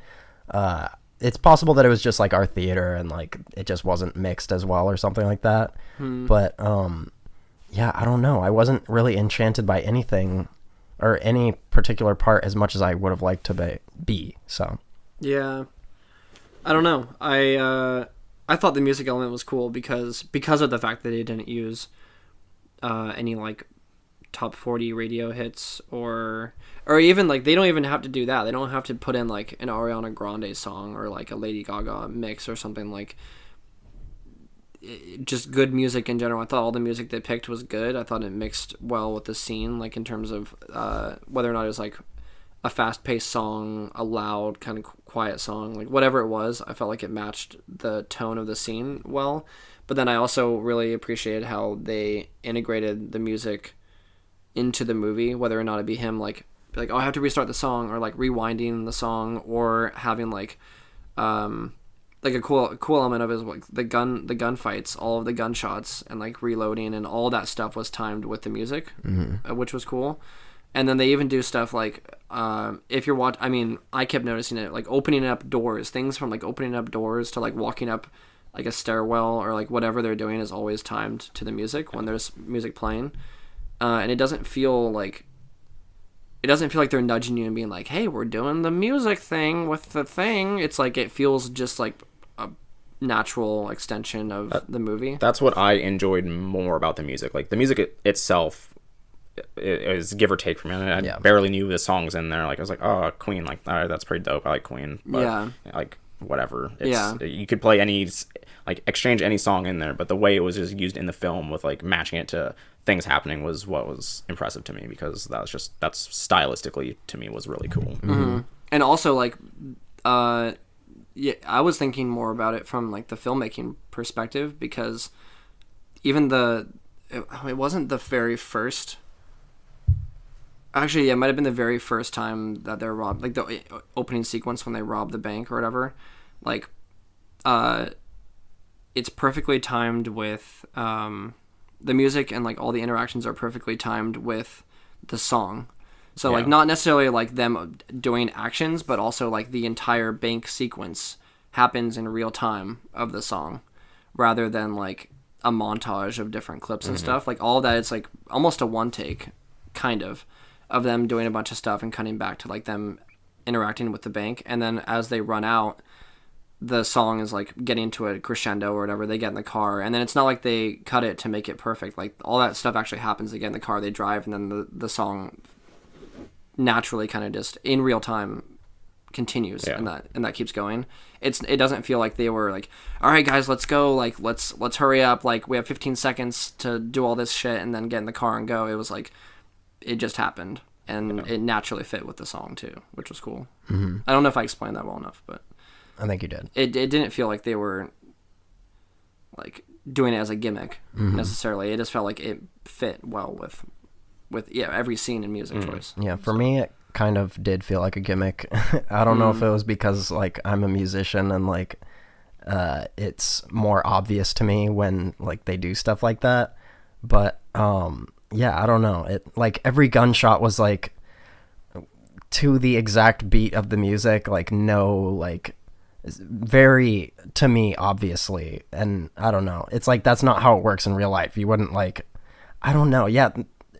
It's possible that it was just like our theater and like it just wasn't mixed as well or something like that. But yeah, I don't know. I wasn't really enchanted by anything or any particular part as much as I would have liked to be. So yeah, I don't know. I thought the music element was cool because of the fact that they didn't use any like top 40 radio hits or even like they don't even have to do that. They don't have to put in like an Ariana Grande song or like a Lady Gaga mix or something. Like, just good music in general. I thought all the music they picked was good. I thought it mixed well with the scene, like in terms of whether or not it was like a fast-paced song, a loud kind of quiet song, like whatever it was. I felt like it matched the tone of the scene well. But then I also really appreciated how they integrated the music into the movie, whether or not it be him like oh, I have to restart the song, or like rewinding the song, or having like a cool element of it is like the gun fights, all of the gunshots and like reloading and all that stuff was timed with the music, which was cool. And then they even do stuff like if you're I kept noticing it, like opening up doors, things from like opening up doors to like walking up like a stairwell or like whatever they're doing is always timed to the music when there's music playing. And it doesn't feel like they're nudging you and being like, hey, we're doing the music thing with the thing. It's like it feels just like a natural extension of the movie. That's what I enjoyed more about the music. Like, the music itself is give or take for me. I barely knew the songs in there. Like, I was like, oh, Queen, like, all right, that's pretty dope. I like Queen. But, like, whatever. You could play any, like, exchange any song in there, but the way it was just used in the film with, like, matching it to things happening was what was impressive to me, because that's stylistically to me was really cool. And also, like, I was thinking more about it from like the filmmaking perspective, because even it wasn't the very first Actually, yeah, it might have been the very first time that they're robbed, like the opening sequence when they rob the bank or whatever. Like, it's perfectly timed with the music, and like all the interactions are perfectly timed with the song. So like not necessarily like them doing actions, but also like the entire bank sequence happens in real time of the song, rather than like a montage of different clips and stuff. Like all of that, it's like almost a one take, kind of them doing a bunch of stuff and cutting back to like them interacting with the bank, and then as they run out, the song is like getting to a crescendo or whatever. They get in the car, and then it's not like they cut it to make it perfect. Like all that stuff actually happens. They get in the car, they drive, and then the song naturally kind of just in real time continues, and that keeps going. It doesn't feel like they were like, all right guys, let's go, like let's hurry up, like we have 15 seconds to do all this shit and then get in the car and go. It was like it just happened, and it naturally fit with the song too, which was cool. I don't know if I explained that well enough, but I think you did. It didn't feel like they were like doing it as a gimmick necessarily. It just felt like it fit well with every scene and music choice. Yeah, for me it kind of did feel like a gimmick. I don't know if it was because like I'm a musician and like it's more obvious to me when like they do stuff like that, but yeah, I don't know. It like every gunshot was like to the exact beat of the music, like no like very, to me, obviously, and I don't know. It's like that's not how it works in real life. You wouldn't like, I don't know. Yeah,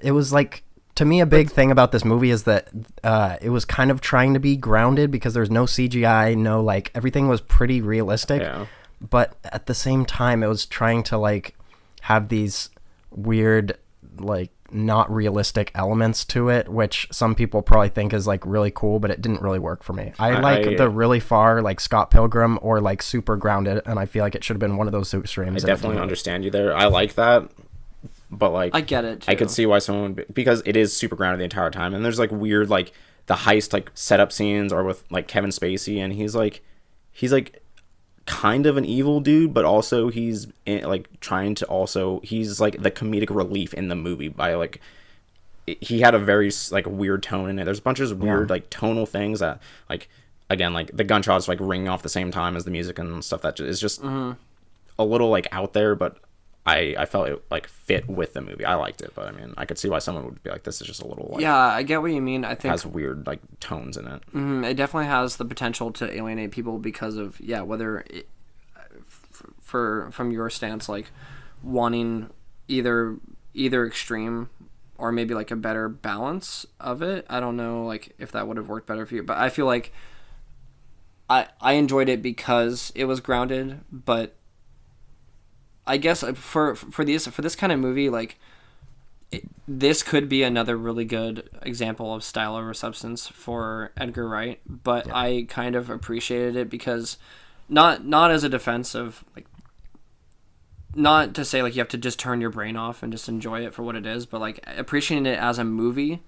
it was like, to me, a big thing about this movie is that it was kind of trying to be grounded because there's no CGI, no like, everything was pretty realistic. Yeah. But at the same time, it was trying to like have these weird, like not realistic elements to it, which some people probably think is like really cool, but it didn't really work for me. I like the really far like Scott Pilgrim or like super grounded, and I feel like it should have been one of those streams. I definitely understand you there. I like that, but like I get it too. I could see why someone would, because it is super grounded the entire time, and there's like weird like the heist like setup scenes or with like Kevin Spacey, and he's like kind of an evil dude, but also he's like trying to also, he's like the comedic relief in the movie by like, he had a very like weird tone in it. There's a bunch of weird like tonal things that like, again, like the gunshots like ringing off the same time as the music and stuff that is just a little like out there, but I felt it like fit with the movie. I liked it, but I mean, I could see why someone would be like, this is just a little like, yeah, I get what you mean. I think has weird like tones in it. It definitely has the potential to alienate people because of whether it, from your stance, like wanting either extreme or maybe like a better balance of it. I don't know like if that would have worked better for you, but I feel like I enjoyed it because it was grounded, but I guess for this kind of movie, like this could be another really good example of style over substance for Edgar Wright, but I kind of appreciated it because not as a defense of like, not to say like you have to just turn your brain off and just enjoy it for what it is, but like appreciating it as a movie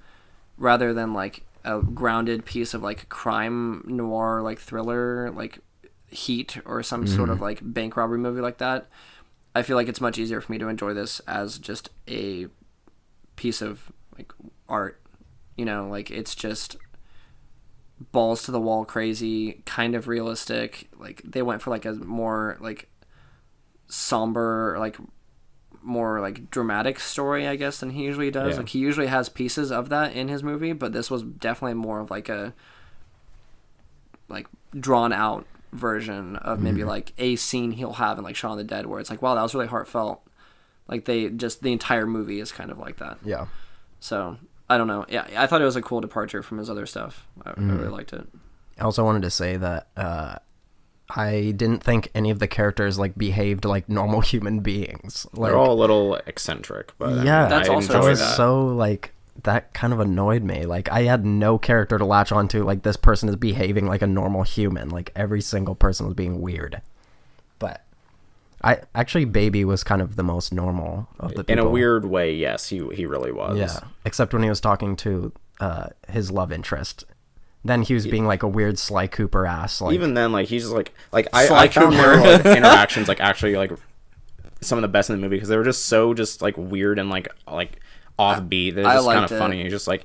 rather than like a grounded piece of like crime noir like thriller like Heat or some sort of like bank robbery movie like that. I feel like it's much easier for me to enjoy this as just a piece of like art, you know, like it's just balls to the wall crazy, kind of realistic. Like they went for like a more like somber, like more like dramatic story, I guess, than he usually does. Like he usually has pieces of that in his movie, but this was definitely more of like a like drawn out version of maybe like a scene he'll have in like Shaun of the Dead where it's like, wow, that was really heartfelt. Like they just, the entire movie is kind of like that. Yeah. So I don't know. Yeah, I thought it was a cool departure from his other stuff. I really liked it. I also wanted to say that I didn't think any of the characters like behaved like normal human beings. Like, they're all a little eccentric, but yeah, that's also that was so like, that kind of annoyed me. Like I had no character to latch onto. Like this person is behaving like a normal human. Like every single person was being weird. But I actually, Baby was kind of the most normal of the people. In a weird way, yes, he really was. Yeah, except when he was talking to his love interest. Then he was being like a weird Sly Cooper ass. Like, even then, like he's just like I found their like, interactions like actually like some of the best in the movie because they were just so just like weird and like offbeat. They're just kind of funny. He's just like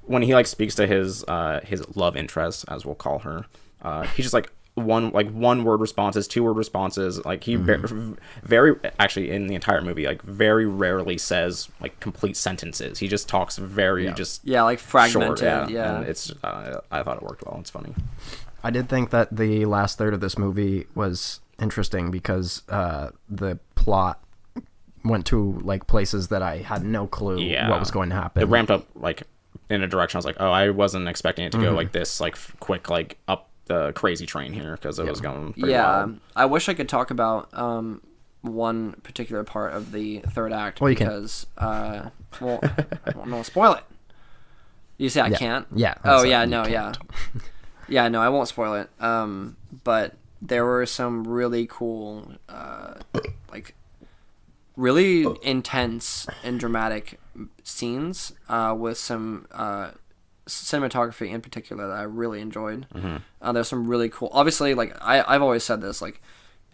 when he like speaks to his love interest, as we'll call her, he's just like one word responses, 2 word responses. Like he very actually in the entire movie, like very rarely says like complete sentences. He just talks very like fragmented. Short, yeah. And it's I thought it worked well. It's funny. I did think that the last third of this movie was interesting because the plot went to like places that I had no clue what was going to happen. It ramped up like in a direction I was like, oh, I wasn't expecting it to go like this, like quick, like up the crazy train here, because it was going pretty wild. I wish I could talk about one particular part of the third act because I won't spoil it. You say I can't? Yeah. Oh yeah, no, yeah. Yeah, no, I won't spoil it. But there were some really cool, like, really intense and dramatic scenes with some cinematography in particular that I really enjoyed. There's some really cool... Obviously, like, I've always said this, like,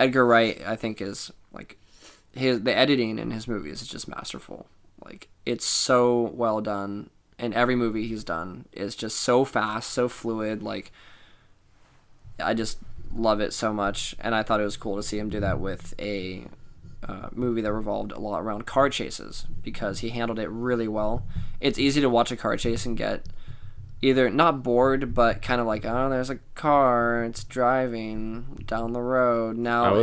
Edgar Wright, I think, is, like, the editing in his movies is just masterful. Like, it's so well done. And every movie he's done is just so fast, so fluid. Like, I just love it so much. And I thought it was cool to see him do that with a movie that revolved a lot around car chases, because he handled it really well. It's easy to watch a car chase and get either not bored, but kind of like, oh, there's a car, it's driving down the road. Now,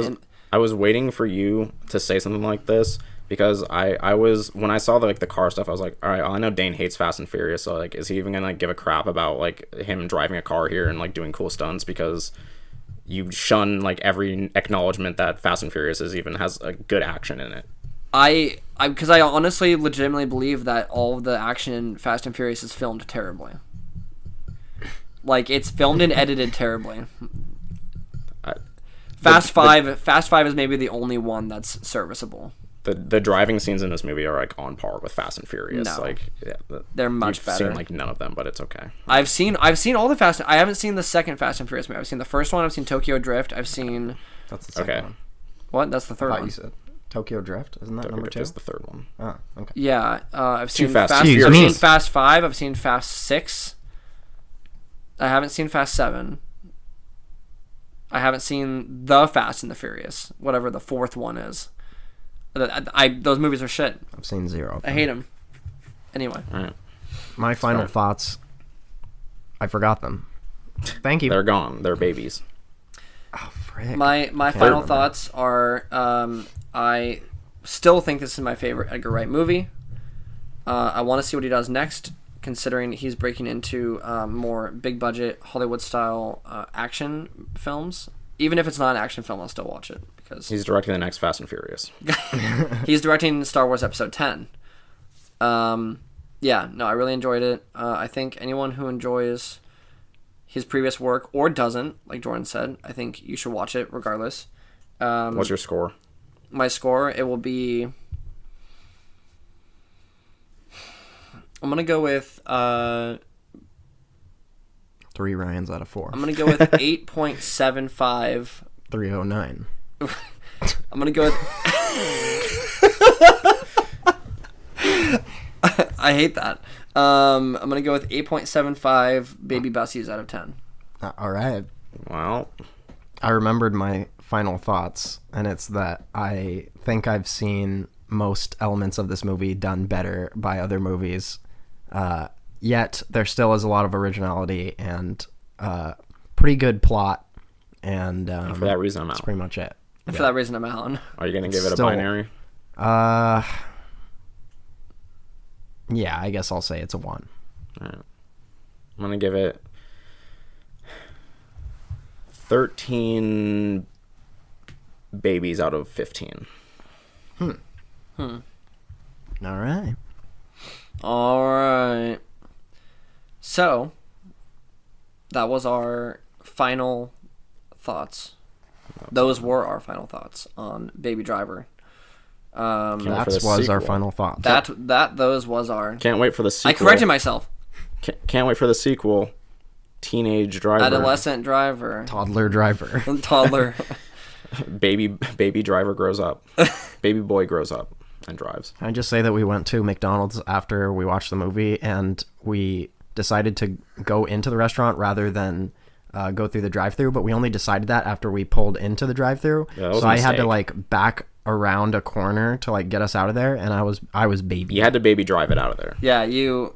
I was waiting for you to say something like this, because I was, when I saw the car stuff, I was like, all right, I know Dane hates Fast and Furious, so like, is he even gonna like give a crap about like him driving a car here and like doing cool stunts? Because you shun like every acknowledgement that Fast and Furious even has a good action in it. Because I honestly legitimately believe that all of the action in Fast and Furious is filmed terribly. Like, it's filmed and edited terribly. Fast Five is maybe the only one that's serviceable. The driving scenes in this movie are like on par with Fast and Furious. No. Like, they're much better. I've seen like none of them, but it's okay. I've seen all the Fast. I haven't seen the second Fast and Furious movie. I've seen the first one. I've seen Tokyo Drift. I've seen. That's the second one. What? That's the third one. You said Tokyo Drift, isn't that number 2? Is the third one. Oh, okay. Yeah, I've seen Fast. I've seen Fast 5. I've seen Fast 6. I haven't seen Fast 7. I haven't seen the Fast and the Furious, whatever the fourth one is. Those movies are shit. I've seen 0. I hate them. Anyway. All right. My final thoughts. I forgot them. Thank you. They're gone. They're babies. Oh, frick. My final thoughts are, I still think this is my favorite Edgar Wright movie. I want to see what he does next, considering he's breaking into more big budget Hollywood style action films. Even if it's not an action film, I'll still watch it, because He's directing the next Fast and Furious. he's directing Star Wars Episode 10. Yeah, no, I really enjoyed it. I think anyone who enjoys his previous work or doesn't, like Jordan said, I think you should watch it regardless. What's your score? My score, it will be... I'm going to go with... 3 Ryans out of 4. I'm going to go with 8.75. 309. I'm going to go with... I hate that. I'm going to go with 8.75 baby bussies out of 10. All right. Well, I remembered my final thoughts, and it's that I think I've seen most elements of this movie done better by other movies. Yet there still is a lot of originality and pretty good plot. And for that reason, I'm out. That's pretty much it. And for that reason, I'm out. Are you going to give it a binary? Yeah, I guess I'll say it's a 1. All right. I'm going to give it 13 babies out of 15. All right. All right. So, that was our final thoughts. Those were our final thoughts on Baby Driver. That was our final thoughts. Those was our... Can't wait for the sequel. I corrected myself. Can't wait for the sequel. Teenage driver. Adolescent driver. Toddler driver. Toddler. Baby driver grows up. Baby boy grows up. and drives. I just say that we went to McDonald's after we watched the movie, and we decided to go into the restaurant rather than go through the drive-thru. But we only decided that after we pulled into the drive-thru. Yeah, so I had to like back around a corner to like get us out of there, and I was baby. You had to baby drive it out of there. Yeah, you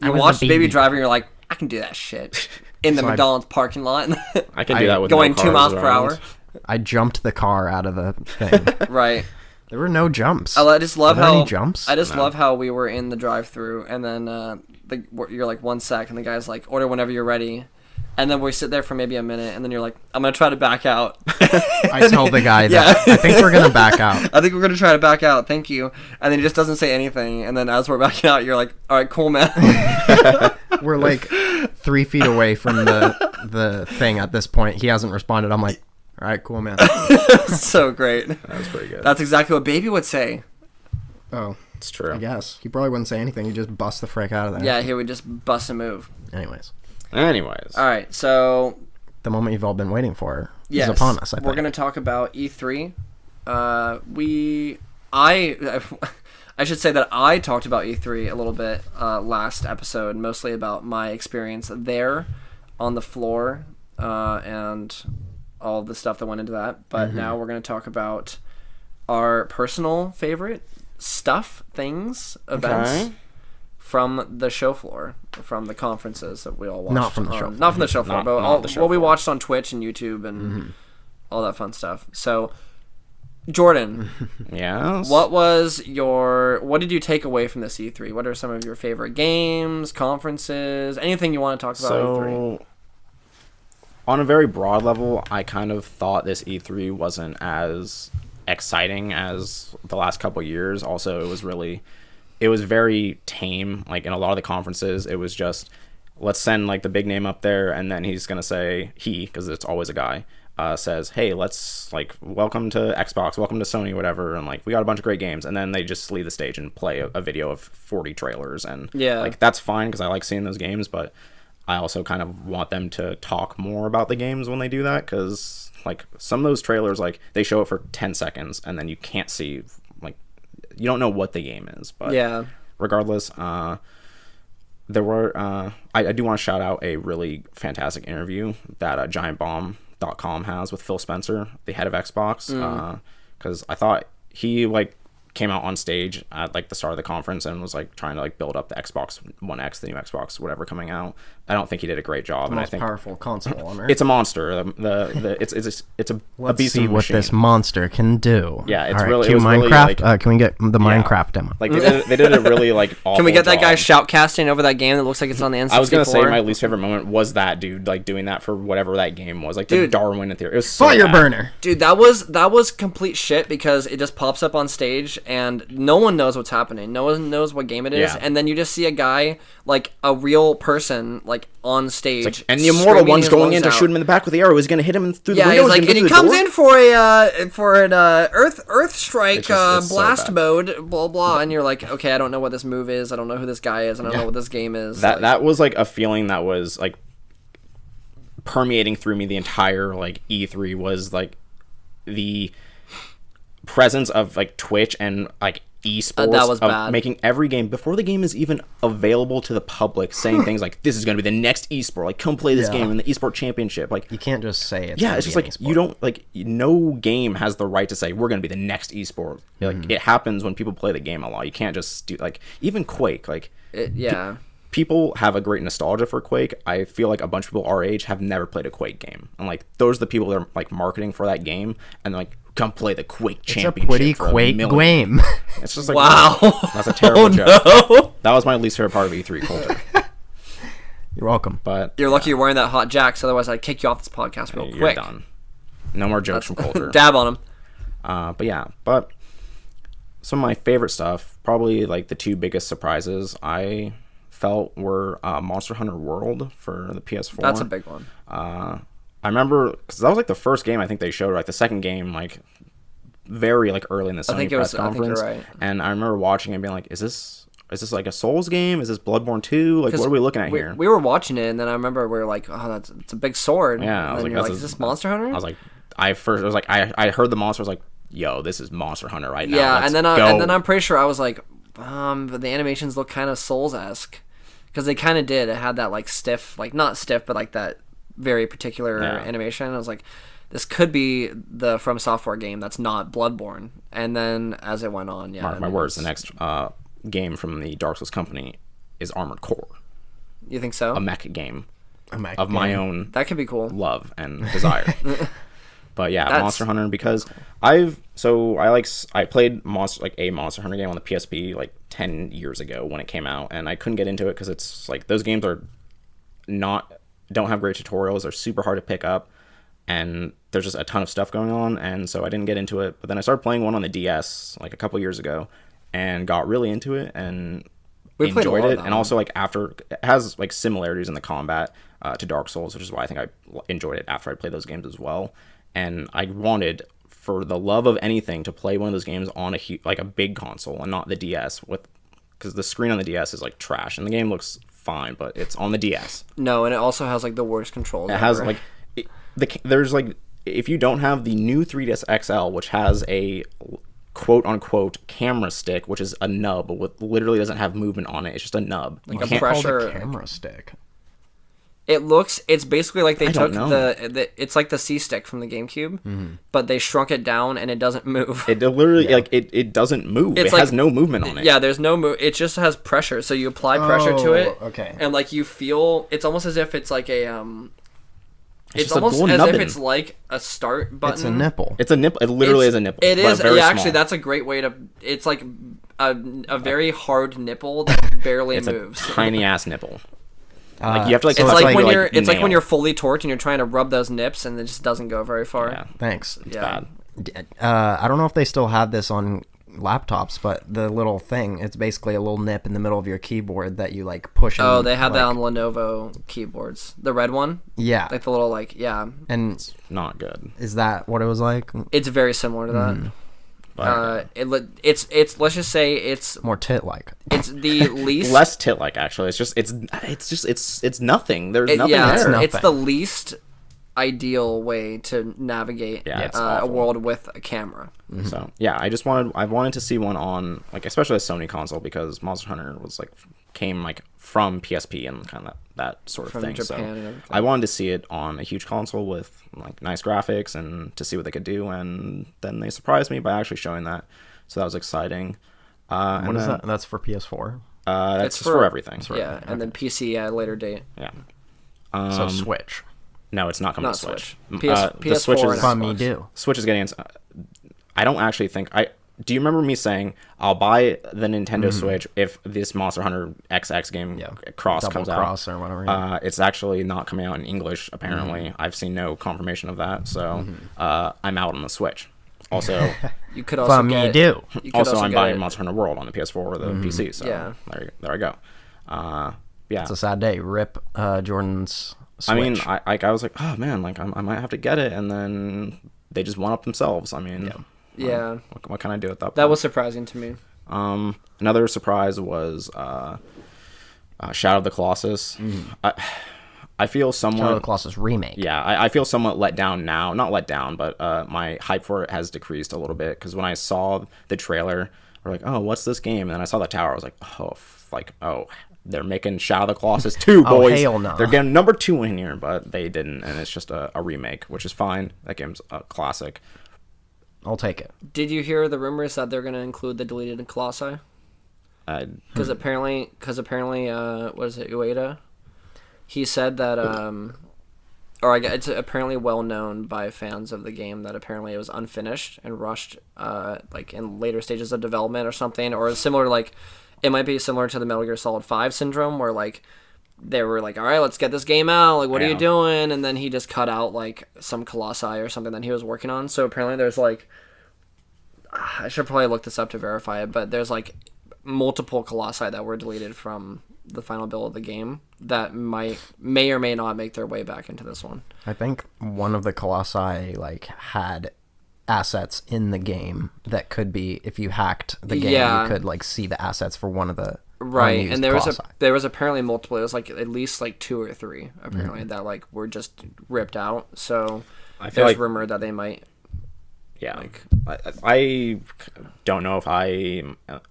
I was watched the Baby baby. Driver, and you're like, I can do that shit in the So McDonald's parking lot. I can do that with going no 2 cars miles per around. hour. I jumped the car out of the thing. Right. There were no jumps. I just love Were there how any jumps? I just love how we were in the drive-thru, and then you're like 1 sec, and the guy's like, order whenever you're ready, and then we sit there for maybe a minute, and then you're like, I'm gonna try to back out. I tell the guy that I think we're gonna back out. I think we're gonna try to back out. Thank you. And then he just doesn't say anything, and then as we're backing out, you're like, all right, cool, man. We're like 3 feet away from the thing at this point. He hasn't responded. I'm like, all right, cool, man. So great. That was pretty good. That's exactly what Baby would say. Oh, It's true. I guess he probably wouldn't say anything. He'd just bust the frick out of there. Yeah, he would just bust a move. Anyways, All right, so the moment you've all been waiting for yes, is upon us. I think we're gonna talk about E3. I should say that I talked about E3 a little bit last episode, mostly about my experience there on the floor and all the stuff that went into that. But now we're going to talk about our personal favorite things, events from the show floor, from the conferences that we all watched. Not from the show floor. Not from the show floor, but not the show what we floor. watched on Twitch and YouTube and all that fun stuff. So, Jordan, Yes. what did you take away from this E3? What are some of your favorite games, conferences, anything you want to talk about E3? So, on a very broad level, I kind of thought this E3 wasn't as exciting as the last couple years. Also, it was very tame. Like in a lot of the conferences, it was just, let's send like the big name up there, and then he's gonna say, because it's always a guy, says, hey, let's like welcome to Xbox, welcome to Sony, whatever, and like we got a bunch of great games, and then they just leave the stage and play a video of 40 trailers, and like that's fine because I like seeing those games, but I also kind of want them to talk more about the games when they do that, because like some of those trailers, like they show it for 10 seconds and then you can't see, like you don't know what the game is. But regardless, there were I do want to shout out a really fantastic interview that giantbomb.com has with Phil Spencer, the head of Xbox, because I thought he like came out on stage at like the start of the conference and was like trying to like build up the Xbox One X, the new Xbox, whatever coming out. I don't think he did a great job. the And I most think powerful console on Earth. it's a monster. It's a Let's beast see of a what machine. this monster can do. Yeah, it's All right, really- cue it was really, Minecraft. like- Can we get the Minecraft demo? Like they did a really like awful Can we get that guy job. shoutcasting over that game that looks like it's on the N64? I was gonna say my least favorite moment was that dude like doing that for whatever that game was, like the Dude. Darwin in theory. It was so Fire bad. burner. Dude, that was complete shit because it just pops up on stage and no one knows what's happening. No one knows what game it is, Yeah. and then you just see a guy, like a real person, like on stage. Like, and the immortal screaming one's his going lungs in to out. shoot him in the back with the arrow. He's gonna hit him through the Yeah, window. he's like, gonna and he go through comes the in door. for an Earth Strike It's so blast bad. mode, blah blah, and you're like, okay, I don't know what this move is. I don't know who this guy is. I don't know what this game is. That was like a feeling that was like permeating through me the entire like E3 was like the presence of like Twitch and like esports that was of bad. making every game before the game is even available to the public saying things like this is going to be the next esport, like come play this game in the esport championship. Like You can't just say it. yeah, it's just like you don't like no game has the right to say we're going to be the next esport. Like it happens when people play the game a lot. You can't just do like even Quake like people have a great nostalgia for Quake. I feel like a bunch of people our age have never played a Quake game. And like those are the people that are like marketing for that game and like come play the Quake It's a championship. pretty for Quake $1 million. game. It's just like Wow. that's a terrible joke. That was my least favorite part of E3 Colter. You're welcome. But You're lucky you're wearing that hot jacks, otherwise I'd kick you off this podcast real you're quick. done. No more jokes from Colter. Dab on him. But some of my favorite stuff, probably like the two biggest surprises I felt were Monster Hunter World for the PS4. That's a big one. I remember because that was like the first game I think they showed, like the second game, like very like early in the Sony press conference. I think you're right. And I remember watching and being like, is this like a Souls game? Is this Bloodborne 2? Like, what are we looking at here? We were watching it, and then I remember we were like, "Oh, it's a big sword." Yeah, I and was then like, you're like, "Is this Monster Hunter?" I was like, I heard the monster. I was like, yo, this is Monster Hunter right now. Yeah, Let's and then go. I'm pretty sure I was like, but the animations look kind of Souls-esque, because they kind of did. It had that like stiff, like not stiff, but like that very particular animation. I was like, this could be the From Software game that's not Bloodborne. And then as it went on, Mark my words, the next game from the Dark Souls company is Armored Core. You think so? A mech game of my own that could be cool. love and desire. But yeah, Monster Hunter, because I played a Monster Hunter game on the PSP like 10 years ago when it came out, and I couldn't get into it because it's like those games don't have great tutorials. They're super hard to pick up, and there's just a ton of stuff going on, and so I didn't get into it. But then I started playing one on the DS like a couple years ago and got really into it and enjoyed it. And also like after it has like similarities in the combat to Dark Souls, which is why I think I enjoyed it after I played those games as well. And I wanted, for the love of anything, to play one of those games on a big console and not the DS, because the screen on the DS is like trash, and the game looks fine, but it's on the DS. No, and it also has like the worst controls. It has like there's like, if you don't have the new 3DS XL, which has a quote unquote camera stick, which is a nub with literally doesn't have movement on it, it's just a nub. Like a pressure camera stick. It's basically like they took it's like the C stick from the GameCube, but they shrunk it down and it doesn't move. It literally it doesn't move. It has no movement on it. Yeah, there's no move. It just has pressure. So you apply pressure to it, okay, and like you feel, it's almost as if it's like a It's just almost a as nubbin. if it's like a start button. It's a nipple. It's a nipple. It literally is a nipple. It is. Very Yeah, actually, small. that's a great way to. It's like a very hard nipple that barely moves. It's a tiny ass nipple. Like you have to like. It's touch like it when with, you're. It's like when nail. you're fully torqued and you're trying to rub those nips and it just doesn't go very far. Yeah, Thanks. it's bad. I don't know if they still have this on laptops, but the little thing, it's basically a little nip in the middle of your keyboard that you like push. Oh, they had that on Lenovo keyboards. The red one. Yeah. Like the little And Not good. is that what it was like? It's very similar to that. But, It's let's just say it's More tit-like. it's the least less tit like actually. It's nothing. There's nothing yeah, there. it's the least ideal way to navigate it's a awful. world with a camera. So yeah, I wanted to see one on like especially a Sony console because Monster Hunter was like came like from PSP and kind of that sort of From thing. Japan So and everything. I wanted to see it on a huge console with like nice graphics and to see what they could do. And then they surprised me by actually showing that, so that was exciting. What is that? That's for PS4. That's It's just for everything. Yeah, and then PC at a later date. Yeah. So Switch. No, it's not coming Not to Switch. Switch. The Switch PS4 is and Fun Xbox. me do. Switch is getting. I don't actually think I. Do you remember me saying I'll buy the Nintendo Switch if this Monster Hunter XX game Cross Double comes Cross out? or whatever. It's actually not coming out in English. Apparently, I've seen no confirmation of that. So I'm out on the Switch. Also, You could also Fun me get, do. you could also I'm get buying it- Monster Hunter World on the PS4 or the PC. So Yeah. there I go. Yeah. It's a sad day. Rip Jordan's Switch. I mean, I was like, oh man, like I might have to get it, and then they just one up themselves. I mean, Yeah, what can I do at that point? that was surprising to me. Another surprise was Shadow of the Colossus. I feel somewhat. Shadow of the Colossus remake. Yeah, I feel somewhat let down now. Not let down, but my hype for it has decreased a little bit because when I saw the trailer, we're like, oh, what's this game? And then I saw the tower. I was like, oh, they're making Shadow of the Colossus 2, Oh, boys. hell no. They're getting number 2 in here, but they didn't, and it's just a remake, which is fine. That game's a classic. I'll take it. Did you hear the rumors that they're going to include the deleted Colossi? Because apparently, what is it, Ueda? He said that, it's apparently well known by fans of the game that apparently it was unfinished and rushed, like in later stages of development or something, or similar, like it might be similar to the Metal Gear Solid 5 syndrome, where like they were like, all right, let's get this game out. Like, what are you doing? And then he just cut out like some Colossi or something that he was working on. So apparently, there's like, I should probably look this up to verify it, but there's like multiple Colossi that were deleted from the final build of the game that may or may not make their way back into this one. I think one of the Colossi like had assets in the game that could be, if you hacked the game, you could like see the assets for one of the right. And Colossi. there was apparently multiple. It was like at least like 2 or 3 apparently that like were just ripped out. So I feel there's like rumor that they might. Yeah, I don't know if I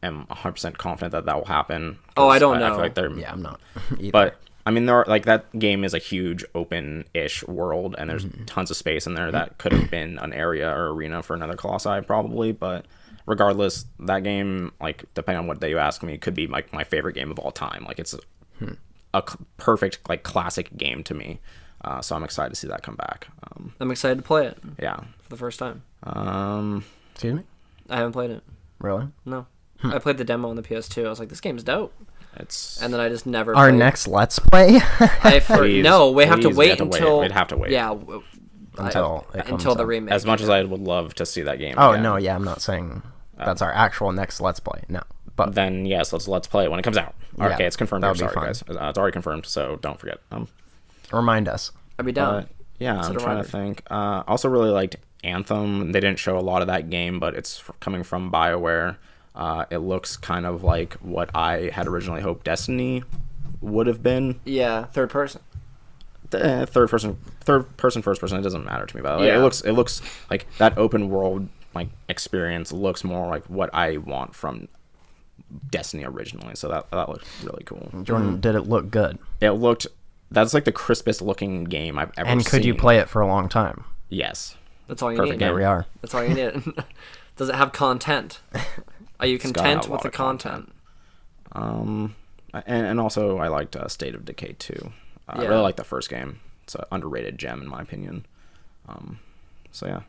am 100% confident that will happen. Oh, I don't know. I feel like they're Yeah, I'm not either. But I mean, there are, like, that game is a huge open-ish world, and there's tons of space in there that could have been an area or arena for another Colossi, probably. But regardless, that game, like, depending on what day you ask me, could be like my favorite game of all time. Like, it's a perfect, like, classic game to me. So I'm excited to see that come back. I'm excited to play it. Yeah, for the first time. Excuse me? I haven't played it. Really? No. I played the demo on the PS2. I was like, this game's dope. and then I just never. Our next Let's Play. No, we have to wait until. We'd have to wait. Yeah. Until the remake. As much as I would love to see that game. Oh no, yeah, I'm not saying that's our actual next Let's Play. No, but then yes, let's play it when it comes out. Yeah, Okay, it's confirmed. that'll be Sorry, fun. guys. It's already confirmed, so don't forget. Remind us. I'd be down. Yeah, I'm trying to think. Also really liked Anthem. They didn't show a lot of that game, but it's coming from BioWare. It looks kind of like what I had originally hoped Destiny would have been. Yeah, third person. Third person, first person. It doesn't matter to me. But Yeah. it looks like that open world like experience looks more like what I want from Destiny originally. So that looked really cool. Jordan, did it look good? It looked. That's like the crispest looking game I've ever seen. And could you play it for a long time? Yes. That's all you Perfect need. game. There we are. That's all you need. Does it have content? Are you got a content with lot the of content? And also I liked State of Decay 2. I really like the first game. It's an underrated gem in my opinion. So yeah.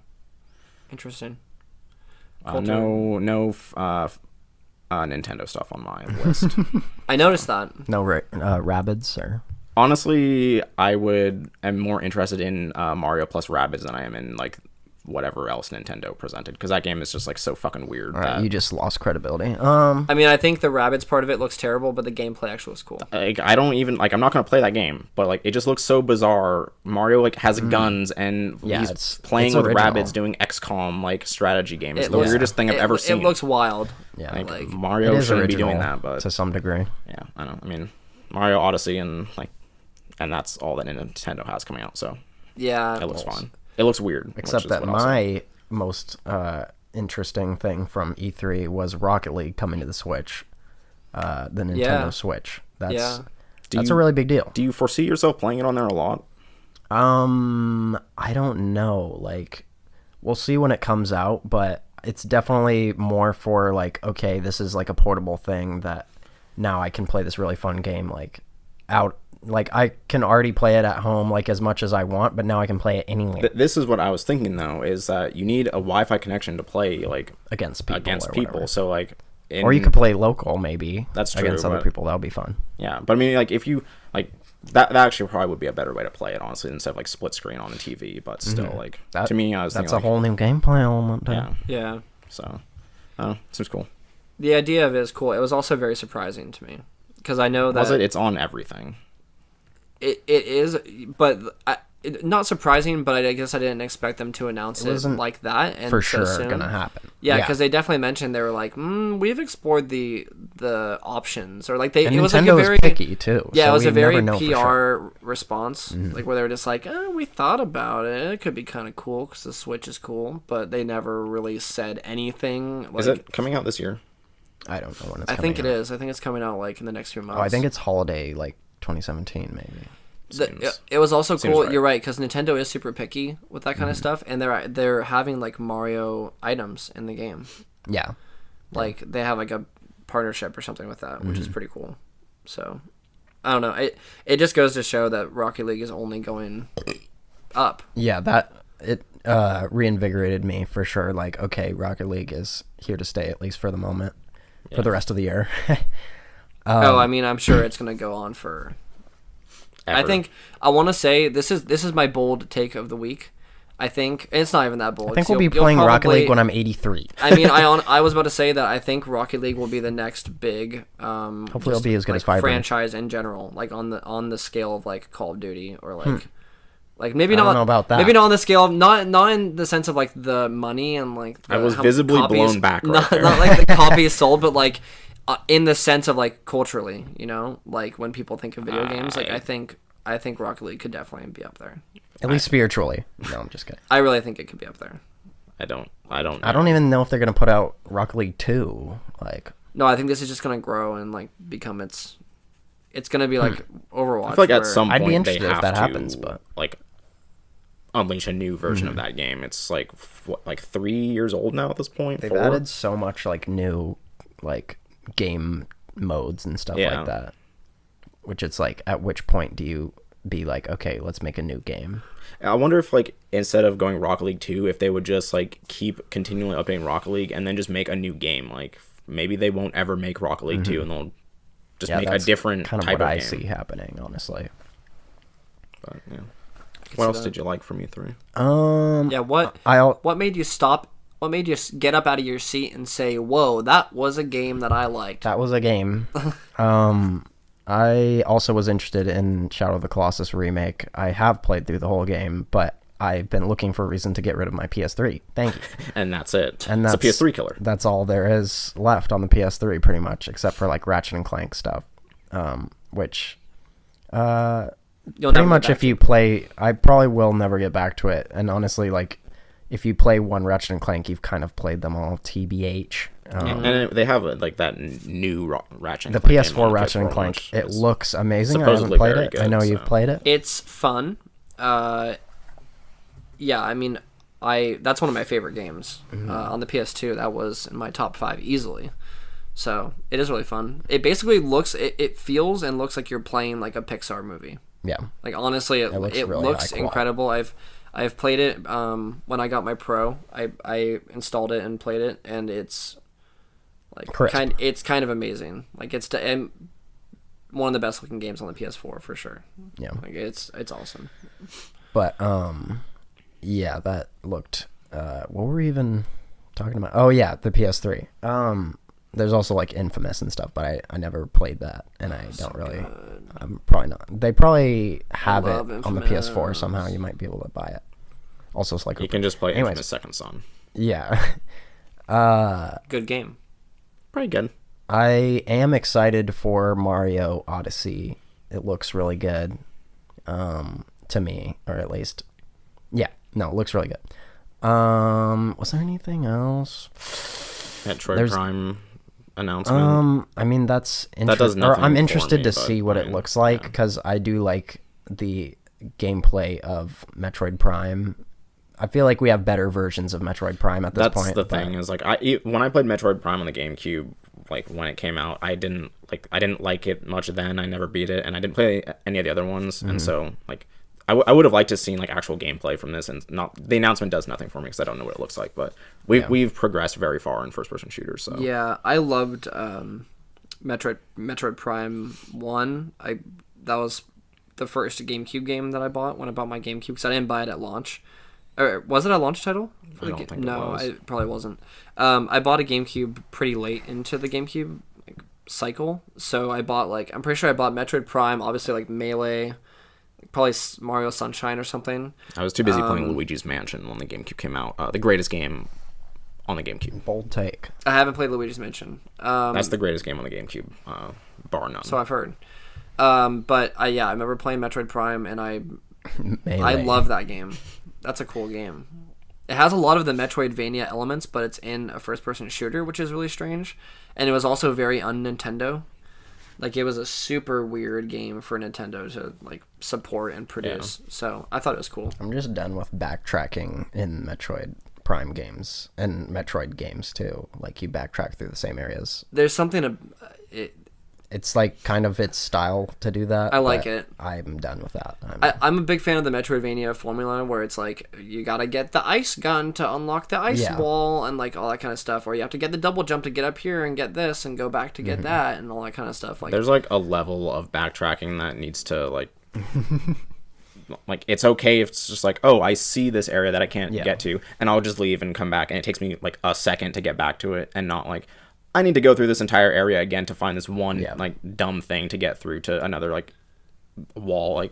Interesting. No Nintendo stuff on my list. I noticed that. No Rabbids or. Honestly, am more interested in Mario plus Rabbids than I am in like whatever else Nintendo presented, because that game is just like so fucking weird. You just lost credibility. I mean, I think the Rabbids part of it looks terrible, but the gameplay actually looks cool. Like, I don't even like. I'm not gonna play that game, but like it just looks so bizarre. Mario like has guns and he's playing with original. Rabbids doing XCOM like strategy game. It's the weirdest thing I've ever seen. It looks wild. Yeah, like Mario shouldn't be doing that, but to some degree. Yeah, I know. I mean, Mario Odyssey and that's all that Nintendo has coming out. So yeah, it looks fine. It looks weird. Except that my most interesting thing from E3 was Rocket League coming to the Switch, the Nintendo Switch. That's a really big deal. Do you foresee yourself playing it on there a lot? I don't know. Like, we'll see when it comes out, but it's definitely more for like, okay, this is like a portable thing that now I can play this really fun game out. Like, I can already play it at home, like, as much as I want, but now I can play it anywhere. This is what I was thinking, though, is that you need a Wi-Fi connection to play, like... Against people. Whatever. So, like... Or you could play local, maybe. That's true. Against other people. That would be fun. Yeah, but I mean, like, if you... Like, that actually probably would be a better way to play it, honestly, instead of, like, split screen on the TV, but still, like... to me, I was thinking, that's a whole new gameplay element. Yeah. So, seems cool. The idea of it is cool. It was also very surprising to me, because I know that... It's on everything. It is, but not surprising. But I guess I didn't expect them to announce it like that. And for so sure soon. Gonna happen. Yeah, because they definitely mentioned they were like, we've explored the options, or like And it was Nintendo like a very picky too. Yeah, so it was a very PR sure. response, like where they were just like, we thought about it. It could be kind of cool because the Switch is cool, but they never really said anything. Like, is it coming out this year? I don't know when it's. I think it is. I think it's coming out like in the next few months. I think it's holiday 2017 maybe. It was also cool. Right. You're right, because Nintendo is super picky with that kind of stuff, and they're having like Mario items in the game. Yeah, like they have like a partnership or something with that, which is pretty cool. So I don't know. It just goes to show that Rocket League is only going up. Yeah, that it reinvigorated me for sure. Like, okay, Rocket League is here to stay, at least for the moment, for the rest of the year. I mean, I'm sure it's gonna go on for. Ever. I think I want to say this is my bold take of the week. I think it's not even that bold. I think we'll be playing Rocket League when I'm 83. I mean, I was about to say that I think Rocket League will be the next big. Hopefully, it'll be as good as Fiber franchise in general, like on the scale of like Call of Duty or like. Like maybe I not. don't know about that. Maybe not on the scale of not in the sense of like the money and like. I was visibly blown back. Not like the copies sold, but like in the sense of like culturally, like when people think of video games, like I think Rocket League could definitely be up there. At least spiritually. No, I'm just kidding. I really think it could be up there. I don't know. I don't even know if they're gonna put out Rocket League 2. Like, No, I think this is just gonna grow and like become its gonna be like Overwatch. I feel like at where- some I'd be point interested they if have that to happens, but- like unleash a new version of that game. It's like what, like 3 years old now at this point. they've 4? added so much like new like game modes and stuff Yeah. like that. Which it's like, at which point do you be like, okay, let's make a new game? I wonder if like instead of going Rocket League 2, if they would just like keep continually updating Rocket League and then just make a new game. Like maybe they won't ever make Rocket League 2 and they'll just make a that's different kind of type what of I game. see happening, honestly. But, yeah. What else did you like from E3? Yeah, what made you stop? What made you get up out of your seat and say, "Whoa, that was a game that I liked"? That was a game. I also was interested in Shadow of the Colossus remake. I have played through the whole game, but I've been looking for a reason to get rid of my PS3. Thank you. And that's it. And it's a that's PS3 killer. That's all there is left on the PS3, pretty much, except for like Ratchet and Clank stuff, which You'll pretty never much get back if you play, I probably will never get back to it. And honestly, like if you play one Ratchet and Clank, you've kind of played them all. TBH. And they have like that new Ratchet. The and Clank game PS4 on the Ratchet and PS4, Clank, which it is looks amazing. I haven't supposedly played very it. good, I know so. you've played it. It's fun. Yeah, I mean, that's one of my favorite games on the PS2. That was in my top 5 easily. So it is really fun. It basically it feels and looks like you're playing like a Pixar movie. Yeah. Like honestly, it looks looks, really high quality. incredible. I've played it when I got my Pro. I installed it and played it, and it's like Crisp. it's kind of amazing. Like and one of the best looking games on the PS4 for sure. Yeah. Like it's awesome. But yeah, that looked what were we even talking about? Oh yeah, the PS3. There's also like Infamous and stuff, but I never played that, and I don't really. I'm probably not. They probably have it love on the PS4 Infamous. somehow. You might be able to buy it. Also, it's like You can just play Anyways. Infamous Second Son. yeah. Good game. Pretty good. I am excited for Mario Odyssey. It looks really good, to me, or at least, yeah. No, it looks really good. Was there anything else? Metroid Prime announcement. I mean that's That does interesting. nothing I'm for interested me, to but, see what I it mean, looks like yeah. because I do like the gameplay of Metroid Prime. I feel like we have better versions of Metroid Prime at this That's point. the but- thing is like when I played Metroid Prime on the GameCube, like when it came out, I didn't like it much then. I never beat it, and I didn't play any of the other ones, and so like I would have liked to seen like actual gameplay from this, and not the announcement does nothing for me because I don't know what it looks like. But we've progressed very far in first person shooters. So Yeah, I loved Metroid Prime 1. That was the first GameCube game that I bought when I bought my GameCube because I didn't buy it at launch. Or was it a launch title? I don't think it no, was. it probably wasn't. I bought a GameCube pretty late into the GameCube cycle, so I bought I'm pretty sure I bought Metroid Prime, obviously like Melee, probably Mario Sunshine or something. I was too busy playing Luigi's Mansion when the GameCube came out. The greatest game on the GameCube. Bold take. I haven't played Luigi's Mansion. That's the greatest game on the GameCube, bar none. So I've heard. But I remember playing Metroid Prime, and I Melee. love that game. That's a cool game. It has a lot of the Metroidvania elements, but it's in a first-person shooter, which is really strange. And it was also very un-Nintendo. Like, it was a super weird game for Nintendo to, support and produce. Yeah. So, I thought it was cool. I'm just done with backtracking in Metroid Prime games and Metroid games, too. Like, you backtrack through the same areas. There's something... It's kind of its style to do that. I like it. I'm done with that. I'm a big fan of the Metroidvania formula where it's you gotta get the ice gun to unlock the ice wall and all that kind of stuff, or you have to get the double jump to get up here and get this and go back to get that and all that kind of stuff. There's a level of backtracking that needs to it's okay if it's just oh, I see this area that I can't get to, and I'll just leave and come back, and it takes me a second to get back to it, and not I need to go through this entire area again to find this one dumb thing to get through to another wall.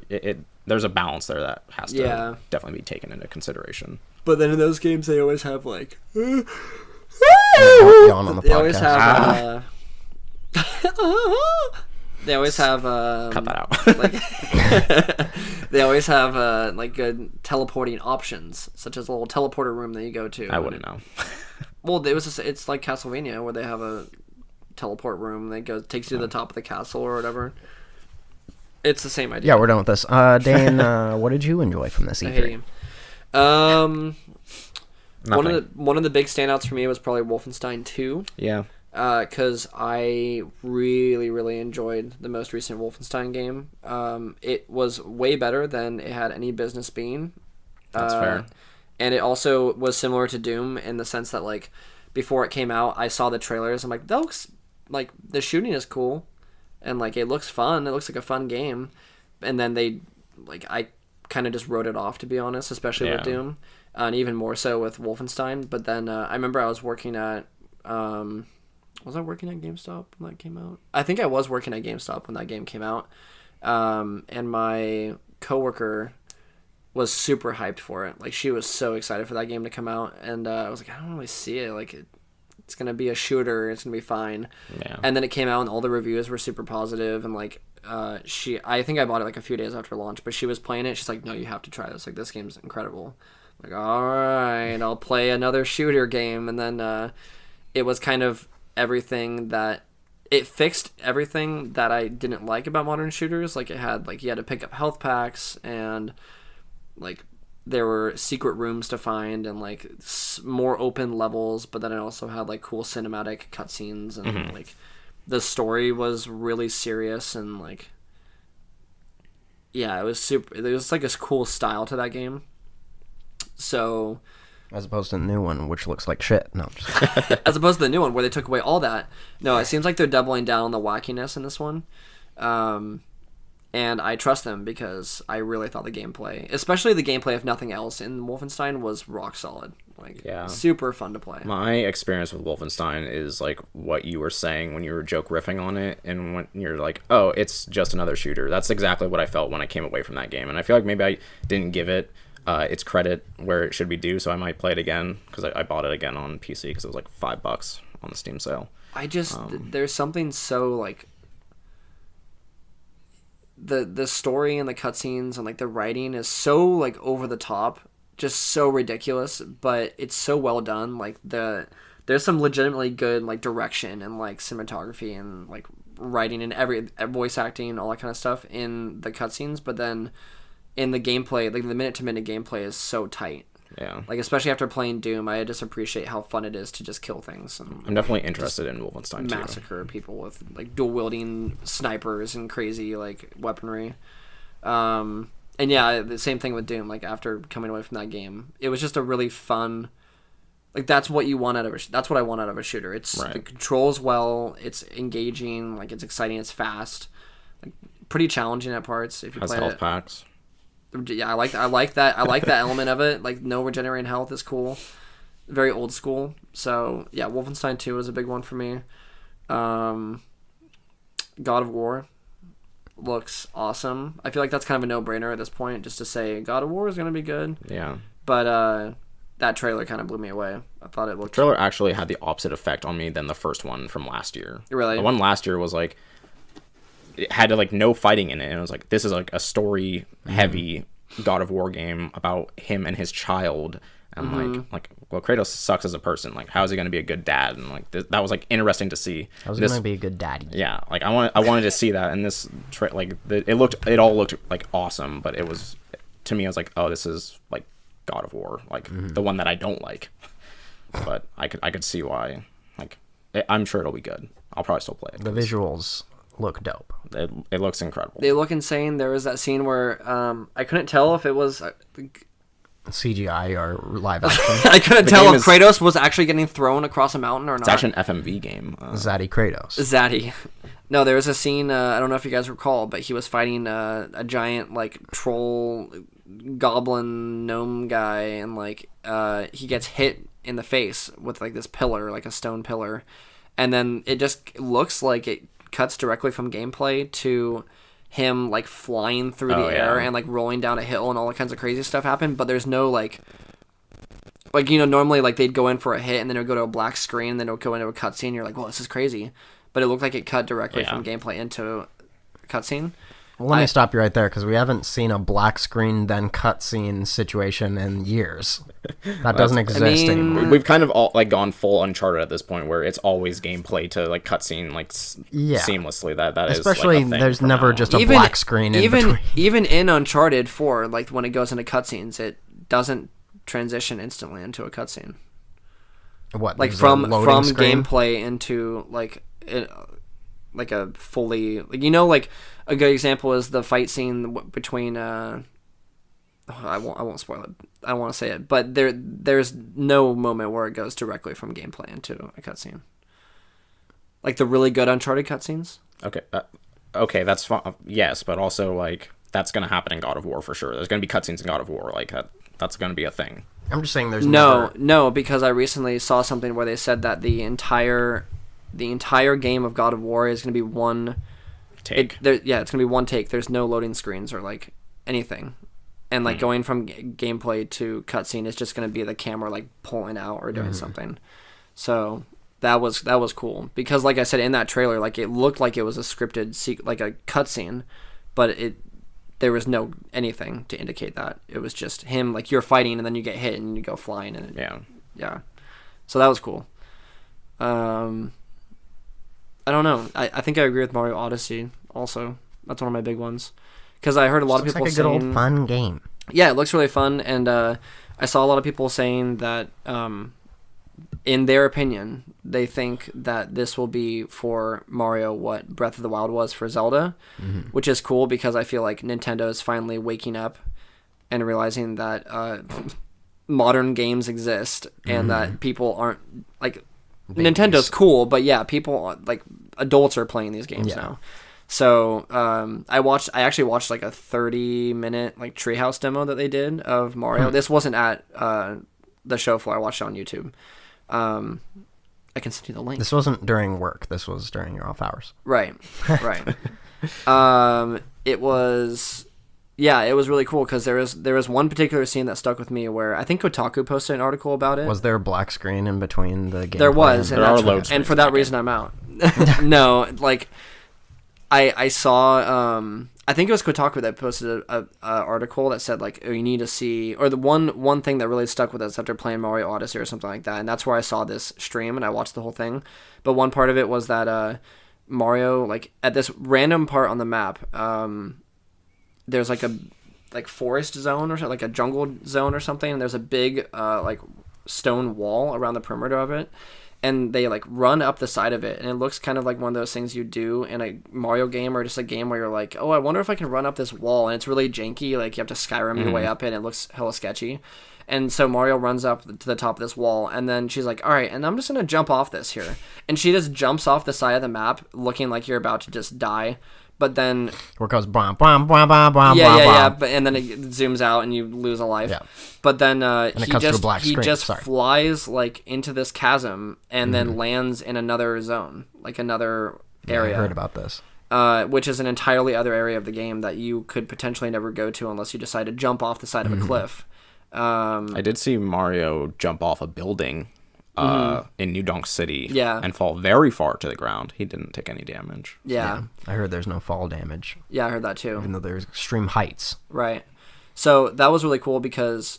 There's a balance there that has to definitely be taken into consideration. But then in those games they always have Yawn on the they always podcast. have They always have Cut that out. like they always have like good teleporting options, such as a little teleporter room that you go to. I wouldn't know. Well, it's like Castlevania where they have a teleport room that takes you to the top of the castle or whatever. It's the same idea. Yeah, we're done with this. Dane, what did you enjoy from this I hate E3? you. Nothing. One of the big standouts for me was probably Wolfenstein 2. Yeah. Because I really, really enjoyed the most recent Wolfenstein game. It was way better than it had any business being. That's fair. And it also was similar to Doom in the sense that, like, before it came out, I saw the trailers. I'm like, that looks like the shooting is cool, and like it looks fun. It looks like a fun game. And then I kind of just wrote it off, to be honest, especially with Doom, and even more so with Wolfenstein. But then I remember I was working at. Was I working at GameStop when that came out? I think I was working at GameStop when that game came out. And my coworker was super hyped for it. Like, she was so excited for that game to come out. And I was like, I don't really see it. Like, it's going to be a shooter. It's going to be fine. Yeah. And then it came out and all the reviews were super positive. And, like, I think I bought it, like, a few days after launch. But she was playing it. She's like, no, you have to try this. Like, this game's incredible. I'm like, all right, I'll play another shooter game. And then it was kind of everything that it fixed everything that I didn't like about modern shooters. Like, it had, like, you had to pick up health packs, and like there were secret rooms to find, and like more open levels, but then it also had like cool cinematic cutscenes, and like the story was really serious, and like yeah, it was super. There was like this cool style to that game. So As opposed to the new one, which looks like shit. No. As opposed to the new one, where they took away all that. No, it seems like they're doubling down on the wackiness in this one. And I trust them because I really thought the gameplay, especially the gameplay if nothing else, in Wolfenstein was rock solid. Like, super fun to play. My experience with Wolfenstein is like what you were saying when you were joke riffing on it, and when you're like, oh, it's just another shooter. That's exactly what I felt when I came away from that game. And I feel like maybe I didn't give it its credit where it should be due, so I might play it again, because I bought it again on PC because it was like $5 on the Steam sale. I just there's something so like the story and the cutscenes and like the writing is so like over the top, just so ridiculous, but it's so well done. Like there's some legitimately good like direction and like cinematography and like writing and every voice acting and all that kind of stuff in the cutscenes, but then in the gameplay, like the minute-to-minute gameplay is so tight. Yeah. Like, especially after playing Doom, I just appreciate how fun it is to just kill things. And I'm definitely interested in Wolfenstein 2. Massacre people with, like, dual-wielding snipers and crazy, like, weaponry. And yeah, the same thing with Doom. Like, after coming away from that game, it was just a really fun... Like, that's what you want out of that's what I want out of a shooter. It's right. The controls well, it's engaging, like, it's exciting, it's fast. Like, pretty challenging at parts if you play it. Has health packs. Yeah, I like that. I like that element of it. Like, no regenerating health is cool. Very old school. So yeah, Wolfenstein 2 is a big one for me. God of War looks awesome. I feel like that's kind of a no-brainer at this point, just to say God of War is gonna be good. Yeah. But that trailer kind of blew me away. I thought it looked. The trailer actually had the opposite effect on me than the first one from last year. Really? The one last year was like, it had like no fighting in it, and it was like, this is like a story heavy God of War game about him and his child, and like well, Kratos sucks as a person, like how is he going to be a good dad? And like that was like interesting to see. How's he going to be a good daddy? Yeah, like I wanted to see that, and this it all looked like awesome, but it was, to me, I was like, oh, this is like God of War, like the one that I don't like, but I could see why. Like I'm sure it'll be good. I'll probably still play it. The visuals look dope. It looks incredible. They look insane. There was that scene where I couldn't tell if it was CGI or live action. I couldn't tell if Kratos was actually getting thrown across a mountain or not. It's actually an FMV game. Zaddy Kratos. Zaddy. No, there was a scene, I don't know if you guys recall, but he was fighting a giant like troll goblin gnome guy, and like he gets hit in the face with like this pillar, like a stone pillar, and then it just looks like it cuts directly from gameplay to him like flying through the air and like rolling down a hill, and all kinds of crazy stuff happen, but there's no like you know, normally like they'd go in for a hit and then it would go to a black screen and then it would go into a cutscene, you're like, well, this is crazy, but it looked like it cut directly from gameplay into cutscene. Well, let me stop you right there, because we haven't seen a black screen then cutscene situation in years. That doesn't exist anymore. We've kind of all like gone full Uncharted at this point, where it's always gameplay to like cutscene like seamlessly. That especially is like, a thing there's never now. just a black screen in between. Even in Uncharted 4, like when it goes into cutscenes, it doesn't transition instantly into a cutscene. What, like from gameplay into like a fully, like, you know, like a good example is the fight scene between I won't spoil it. I don't want to say it, but there's no moment where it goes directly from gameplay into a cutscene. Like the really good Uncharted cutscenes. Okay, that's fine. Yes, but also like that's gonna happen in God of War for sure. There's gonna be cutscenes in God of War, like that's gonna be a thing. I'm just saying there's no, because I recently saw something where they said that the entire game of God of War is going to be one take. It's going to be one take. There's no loading screens or like anything, and like going from gameplay to cutscene is just going to be the camera like pulling out or doing something. So that was cool, because like I said in that trailer, like it looked like it was a scripted like a cutscene, but there was no anything to indicate that. It was just him, like you're fighting and then you get hit and you go flying and yeah. So that was cool. I don't know. I think I agree with Mario Odyssey also. That's one of my big ones, because I heard a lot of people saying, like a good old fun game. Yeah, it looks really fun, and I saw a lot of people saying that in their opinion, they think that this will be for Mario what Breath of the Wild was for Zelda, which is cool, because I feel like Nintendo is finally waking up and realizing that modern games exist and that people aren't like babies. Nintendo's cool, but yeah, people like adults are playing these games now. So I actually watched like a 30-minute like treehouse demo that they did of Mario. This wasn't at the show floor. I watched it on YouTube. I can send you the link. This wasn't during work. This was during your off hours. Right. It was really cool, because there was one particular scene that stuck with me where I think Kotaku posted an article about it. Was there a black screen in between the gameplay? There was, and for that reason I'm out. No, like I saw I think it was Kotaku that posted a article that said like, oh, you need to see, or the one thing that really stuck with us after playing Mario Odyssey or something like that, and that's where I saw this stream and I watched the whole thing. But one part of it was that Mario, like at this random part on the map, there's like a forest zone or something, like a jungle zone or something, and there's a big like stone wall around the perimeter of it. And they like run up the side of it, and it looks kind of like one of those things you do in a Mario game, or just a game where you're like, oh, I wonder if I can run up this wall, and it's really janky, like you have to Skyrim your way up it, and it looks hella sketchy. And so Mario runs up to the top of this wall, and then she's like, all right, and I'm just gonna jump off this here, and she just jumps off the side of the map, looking like you're about to just die. But then where it goes blah blah blah blah blah yeah, but and then it zooms out and you lose a life. Yeah. But then he just Sorry. flies like into this chasm and then lands in another zone, like another area. I heard about this. Which is an entirely other area of the game that you could potentially never go to unless you decide to jump off the side of a cliff. I did see Mario jump off a building in New Donk City and fall very far to the ground. He didn't take any damage. Yeah. I heard there's no fall damage. Yeah, I heard that too. Even though there's extreme heights. Right. So that was really cool, because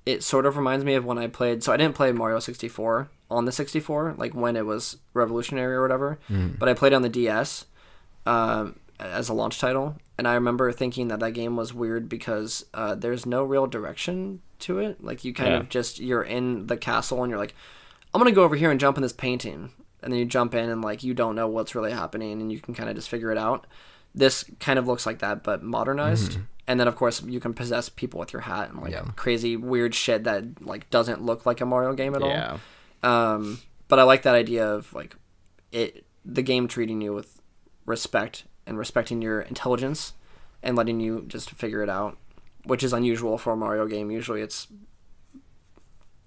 it sort of reminds me of when I played... So I didn't play Mario 64 on the 64, like when it was revolutionary or whatever, but I played it on the DS as a launch title. And I remember thinking that game was weird because there's no real direction to it. Like you kind of just, you're in the castle and you're like, I'm going to go over here and jump in this painting. And then you jump in and like you don't know what's really happening and you can kind of just figure it out. This kind of looks like that, but modernized. And then of course you can possess people with your hat and like crazy weird shit that like doesn't look like a Mario game at all. But I like that idea of like the game treating you with respect and respecting your intelligence and letting you just figure it out, which is unusual for a Mario game. Usually it's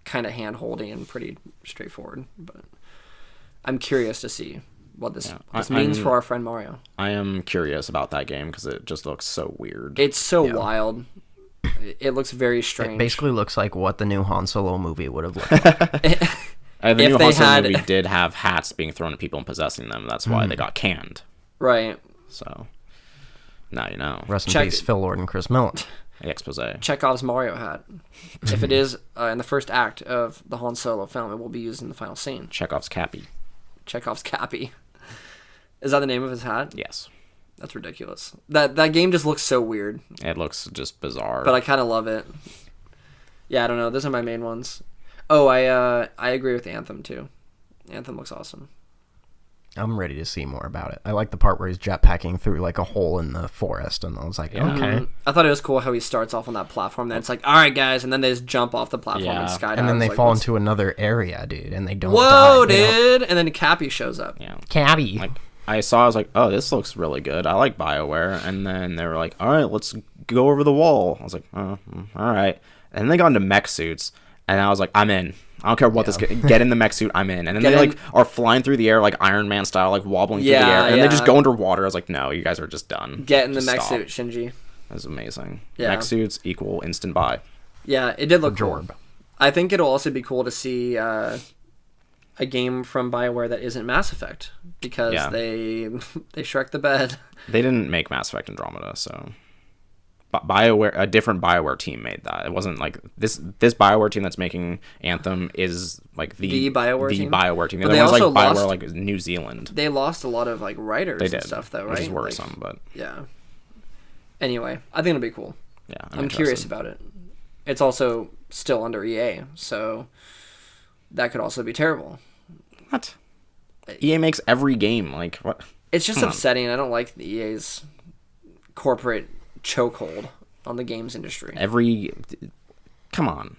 kind of hand-holding and pretty straightforward, but I'm curious to see what this means for our friend Mario. I am curious about that game because it just looks so weird. It's so wild. It looks very strange. It basically looks like what the new Han Solo movie would have looked like. The new Han Solo movie did have hats being thrown at people and possessing them. That's why they got canned. Right. So now you know. Rest in peace, Phil Lord and Chris Millen. Expose. Chekhov's Mario hat. If it is in the first act of the Han Solo film, it will be used in the final scene. Chekhov's cappy. Chekhov's cappy. Is that the name of his hat? Yes. That's ridiculous. That game just looks so weird. It looks just bizarre. But I kind of love it. Yeah, I don't know. Those are my main ones. Oh, I agree with Anthem too. Anthem looks awesome. I'm ready to see more about it. I like the part where he's jetpacking through like a hole in the forest, and I was like, okay. I thought it was cool how he starts off on that platform. Then it's like, all right, guys, and then they just jump off the platform and skydive. And then they fall into another area, dude, and they don't. Whoa, die, dude! And then Cappy shows up. Yeah, Cappy. Like I was like, oh, this looks really good. I like BioWare. And then they were like, all right, let's go over the wall. I was like, oh, all right. And then they got into mech suits, and I was like, I'm in. I don't care what this get in the mech suit, I'm in. And then they like are flying through the air like Iron Man style, like wobbling through the air, and they just go underwater. I was like, no, you guys are just done. Get in the mech suit, Shinji. That was amazing. Yeah. Mech suits equal instant buy. Yeah, it did look cool. I think it'll also be cool to see a game from BioWare that isn't Mass Effect, because they Shrek the bed. They didn't make Mass Effect Andromeda, so BioWare, a different BioWare team made that. It wasn't like this BioWare team that's making Anthem is like the BioWare team. The BioWare team. The other one's like BioWare, like New Zealand. They lost a lot of like writers and stuff, though, right? Which is worrisome, but yeah. Anyway, I think it'll be cool. Yeah, I'm curious about it. It's also still under EA, so that could also be terrible. What? EA makes every game. Like what? It's just upsetting. I don't like the EA's corporate chokehold on the games industry. Come on.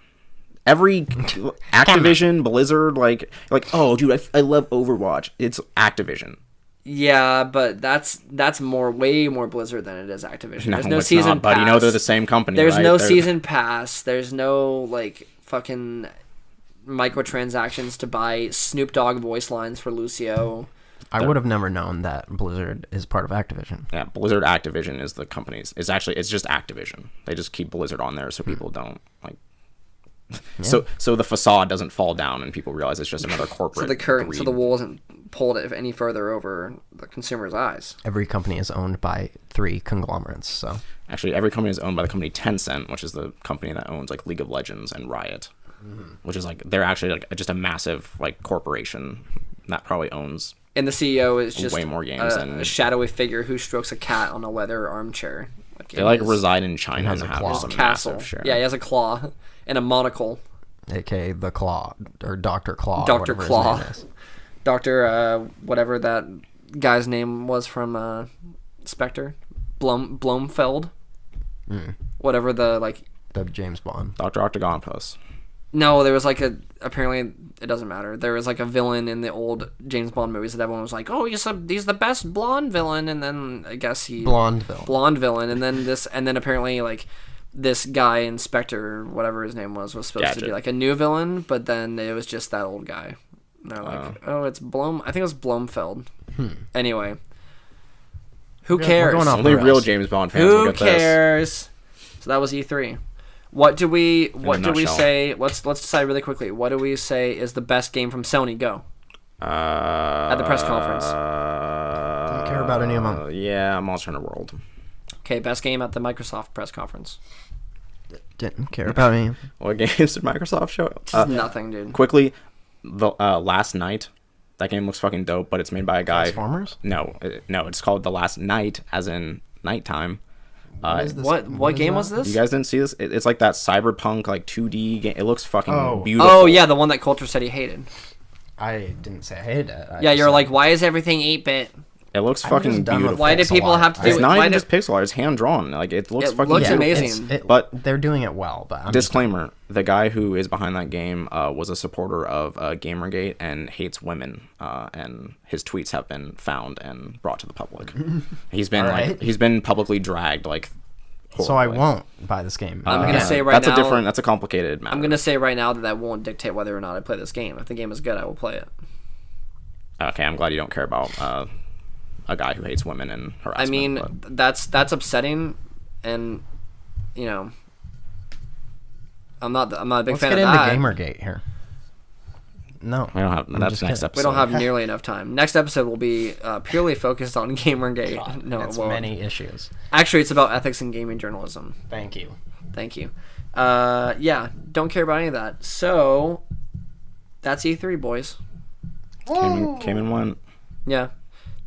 Every Activision, Blizzard, like, oh, dude, I love Overwatch. It's Activision. Yeah, but that's way more Blizzard than it is Activision. There's no season pass. But you know they're the same company. There's no season pass. There's no like fucking microtransactions to buy Snoop Dogg voice lines for Lucio. I would have never known that Blizzard is part of Activision. Yeah, Blizzard Activision is the company's. It's just Activision. They just keep Blizzard on there so people don't like. Yeah. So the facade doesn't fall down and people realize it's just another corporate. So the wool isn't pulled any further over the consumer's eyes. Every company is owned by 3 conglomerates. So actually, every company is owned by the company Tencent, which is the company that owns like League of Legends and Riot, which is like they're actually like just a massive like corporation that probably owns. And the CEO is just way more games than a shadowy figure who strokes a cat on a leather armchair. They reside in China and have a castle. Share. Yeah, he has a claw and a monocle. AKA the Claw, or Dr. Claw. Dr. Claw. Dr. Whatever that guy's name was from Spectre. Blomfeld. Whatever the James Bond. Dr. Octagonopus. No, there was apparently it doesn't matter. There was like a villain in the old James Bond movies that everyone was like, oh, he's the best blonde villain, and then I guess blonde villain, and then apparently like this guy in Spectre, or whatever his name was supposed to be like a new villain, but then it was just that old guy. And they're like, oh, it's I think it was Blomfeld. Anyway, who cares? Only real James Bond fans will get this. Who cares? So that was E3. What do we say? Let's decide really quickly. What do we say is the best game from Sony? Go. At the press conference. Don't care about any of them. Yeah, Monster Hunter World. Okay, best game at the Microsoft press conference. Didn't care about me. What games did Microsoft show? Nothing, dude. Quickly, the Last Night. That game looks fucking dope, but it's made by a guy. Transformers? No, it's called The Last Night, as in nighttime. What game was this? You guys didn't see this? It's like that cyberpunk like 2D game. It looks fucking beautiful. Oh yeah, the one that Colter said he hated. I didn't say I hated it. You're like, why is everything 8-bit? It looks fucking beautiful. Why do people have to do it? It's not even just pixel art. It's hand drawn. Like it looks amazing. But they're doing it well. But disclaimer: the guy who is behind that game was a supporter of Gamergate and hates women. And his tweets have been found and brought to the public. He's been he's been publicly dragged like. Horribly. So I won't buy this game. I'm gonna say right now. That's a complicated matter. I'm gonna say right now that won't dictate whether or not I play this game. If the game is good, I will play it. Okay, I'm glad you don't care about a guy who hates women and harassment. I mean, that's upsetting, and you know, I'm not a big fan of that. Let's get into Gamergate here. No. We don't have. I'm That's just next kidding. episode. We don't have nearly enough time. Next episode will be purely focused on Gamergate. No, That's it won't. many issues. Actually, it's about ethics in gaming journalism. Thank you. Thank you. Yeah, don't care about any of that. So, that's E3, boys. Came and went. Yeah.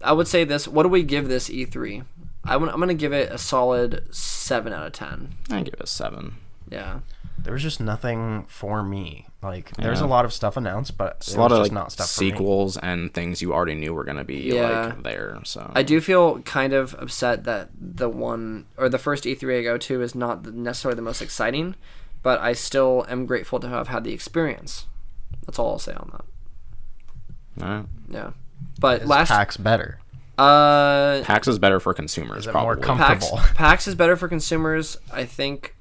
I would say this. What do we give this E3? I'm going to give it a solid 7 out of 10. I give it a 7. Yeah. There was just nothing for me. Like, there's Yeah. a lot of stuff announced, but It's it a lot was of just like not stuff for me. sequels and things you already knew were gonna be Yeah. like there. So I do feel kind of upset that the first E3 I go to is not necessarily the most exciting, but I still am grateful to have had the experience. That's all I'll say on that. Alright. Yeah. But Is last PAX better? PAX is better for consumers. Is it more probably. comfortable? PAX is better for consumers. I think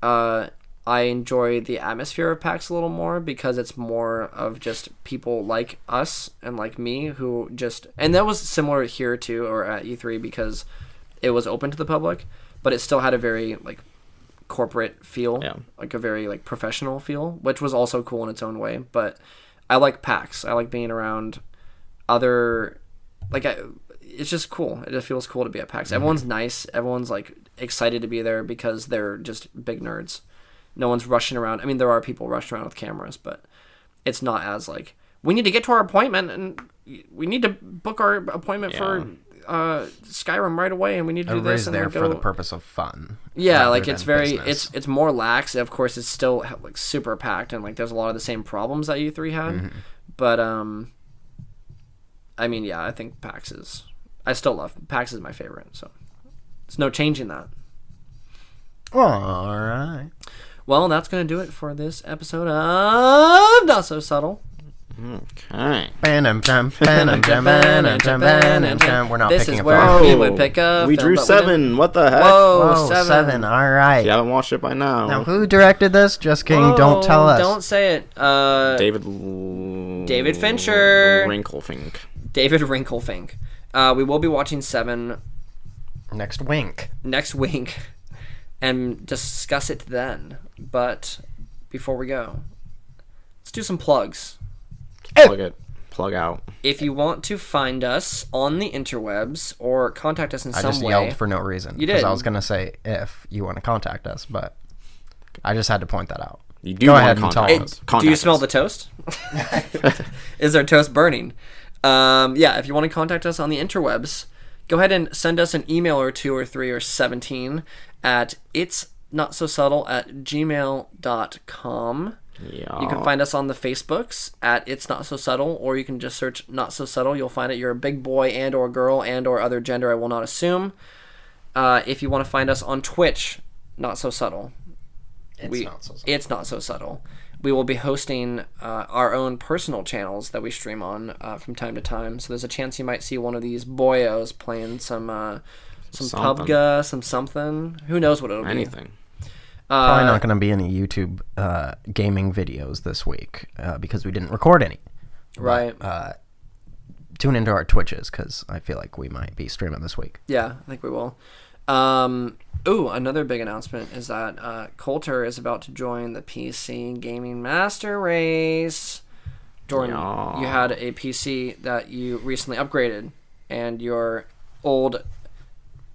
I enjoy the atmosphere of PAX a little more because it's more of just people like us and like me who just... And that was similar here too, or at E3, because it was open to the public, but it still had a very like corporate feel, like a very like professional feel, which was also cool in its own way. But I like PAX. I like being around other... it's just cool. It just feels cool to be at PAX. Everyone's nice. Everyone's like excited to be there because they're just big nerds. No one's rushing around. I mean, there are people rushing around with cameras, but it's not as like, we need to get to our appointment and we need to book our appointment for Skyrim right away, and we need to do this. Everybody's And there go... for the purpose of fun. Yeah, rather like it's than very business. it's more lax. Of course, it's still like super packed, and like there's a lot of the same problems that E3 had. But I mean, yeah, I think PAX is... I still love... PAX is my favorite, so... There's no changing that. All right. Well, that's going to do it for this episode of Not So Subtle. Okay. We're not This picking is a where film. we would pick a We film, drew but we 7. What the heck? Whoa, Whoa, 7. All right. If you haven't watched it by now. Now, who directed this? Just kidding. Whoa, Don't tell us. Don't say it. David Fincher. Wrinklefink. David Wrinklefink. We will be watching 7 Next wink. next week and discuss it then. But before we go, let's do some plugs. Plug it. Plug out. If you want to find us on the interwebs or contact us in I some just way, yelled for no reason. You Because did. I was going to say if you want to contact us, but I just had to point that out. You do Go want ahead to and tell contact us. us. do you Contact smell us. the toast? Is our toast burning? Yeah, if you want to contact us on the interwebs, go ahead and send us an email or 2 or 3 or 17 at itsnotsosubtle@gmail.com. Yeah. You can find us on the Facebooks at It's Not So Subtle, or you can just search Not So Subtle. You'll find it. You're a big boy and or girl and or other gender, I will not assume. If you want to find us on Twitch, Not So Subtle. It's not so subtle. It's Not So Subtle. We will be hosting our own personal channels that we stream on from time to time. So there's a chance you might see one of these boyos playing some Something. PUBG, some something. Who knows what it'll be. Anything. Probably not going to be any YouTube gaming videos this week because we didn't record any. Right. But, tune into our Twitches because I feel like we might be streaming this week. Yeah, I think we will. Another big announcement is that Colter is about to join the PC Gaming Master Race. Jordan, Yeah. you had a PC that you recently upgraded, and your old,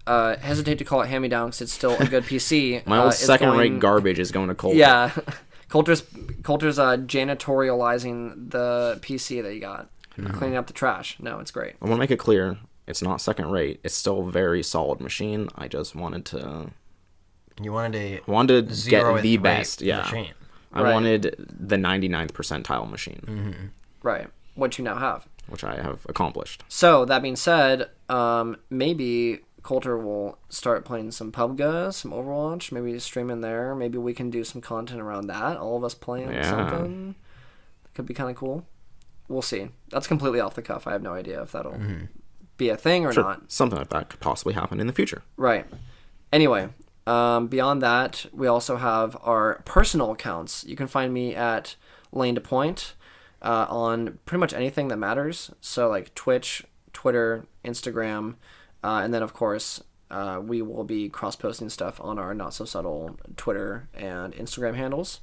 hesitate to call it hand-me-down because it's still a good PC. My old is second-rate going- garbage is going to Colter. Yeah, Colter's janitorializing the PC that you got, cleaning up the trash. No, it's great. I want to make it clear. It's not second rate. It's still a very solid machine. I just wanted to You wanted wanted a to get the zeroth best. rate Yeah. machine. I Right. wanted the 99th percentile machine, Right, what you now have. which I have accomplished. So, that being said, maybe Colter will start playing some PUBG, some Overwatch, maybe stream in there. Maybe we can do some content around that, all of us playing Yeah. something. Could be kind of cool. We'll see. That's completely off the cuff. I have no idea if that'll be a thing or Sure, not. something like that could possibly happen in the future. Right. Anyway, beyond that, we also have our personal accounts. You can find me at Lane to Point on pretty much anything that matters. So like Twitch, Twitter, Instagram, and then of course we will be cross-posting stuff on our Not So Subtle Twitter and Instagram handles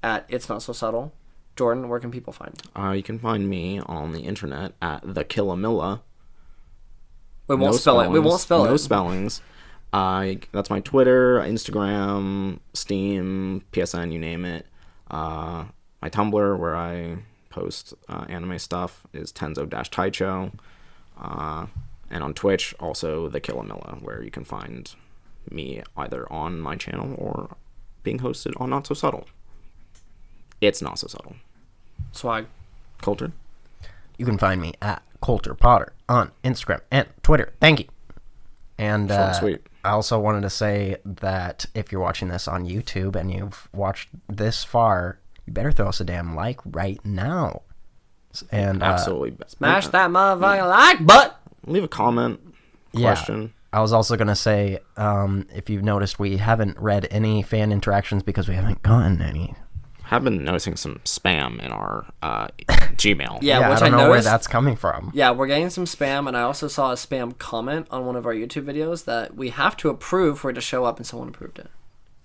at It's Not So Subtle. Jordan, where can people find you? You can find me on the internet at the Killamilla. We won't spell it. We won't spell it. No spellings. That's my Twitter, Instagram, Steam, PSN, you name it. My Tumblr, where I post anime stuff, is Tenzo-Taicho. And on Twitch, also the Killamilla, where you can find me either on my channel or being hosted on Not So Subtle. It's Not So Subtle. Swag. Colter? You can find me at Colter Potter on Instagram and Twitter. Thank you. And Short and sweet. I also wanted to say that if you're watching this on YouTube and you've watched this far, you better throw us a damn like right now. And Absolutely. Smash that motherfucking like button. Leave a comment, question. Yeah, I was also going to say, if you've noticed, we haven't read any fan interactions because we haven't gotten any. Have been noticing some spam in our Gmail. Yeah, which I don't know where noticed. that's coming from. Yeah, we're getting some spam, and I also saw a spam comment on one of our YouTube videos that we have to approve for it to show up, and someone approved it.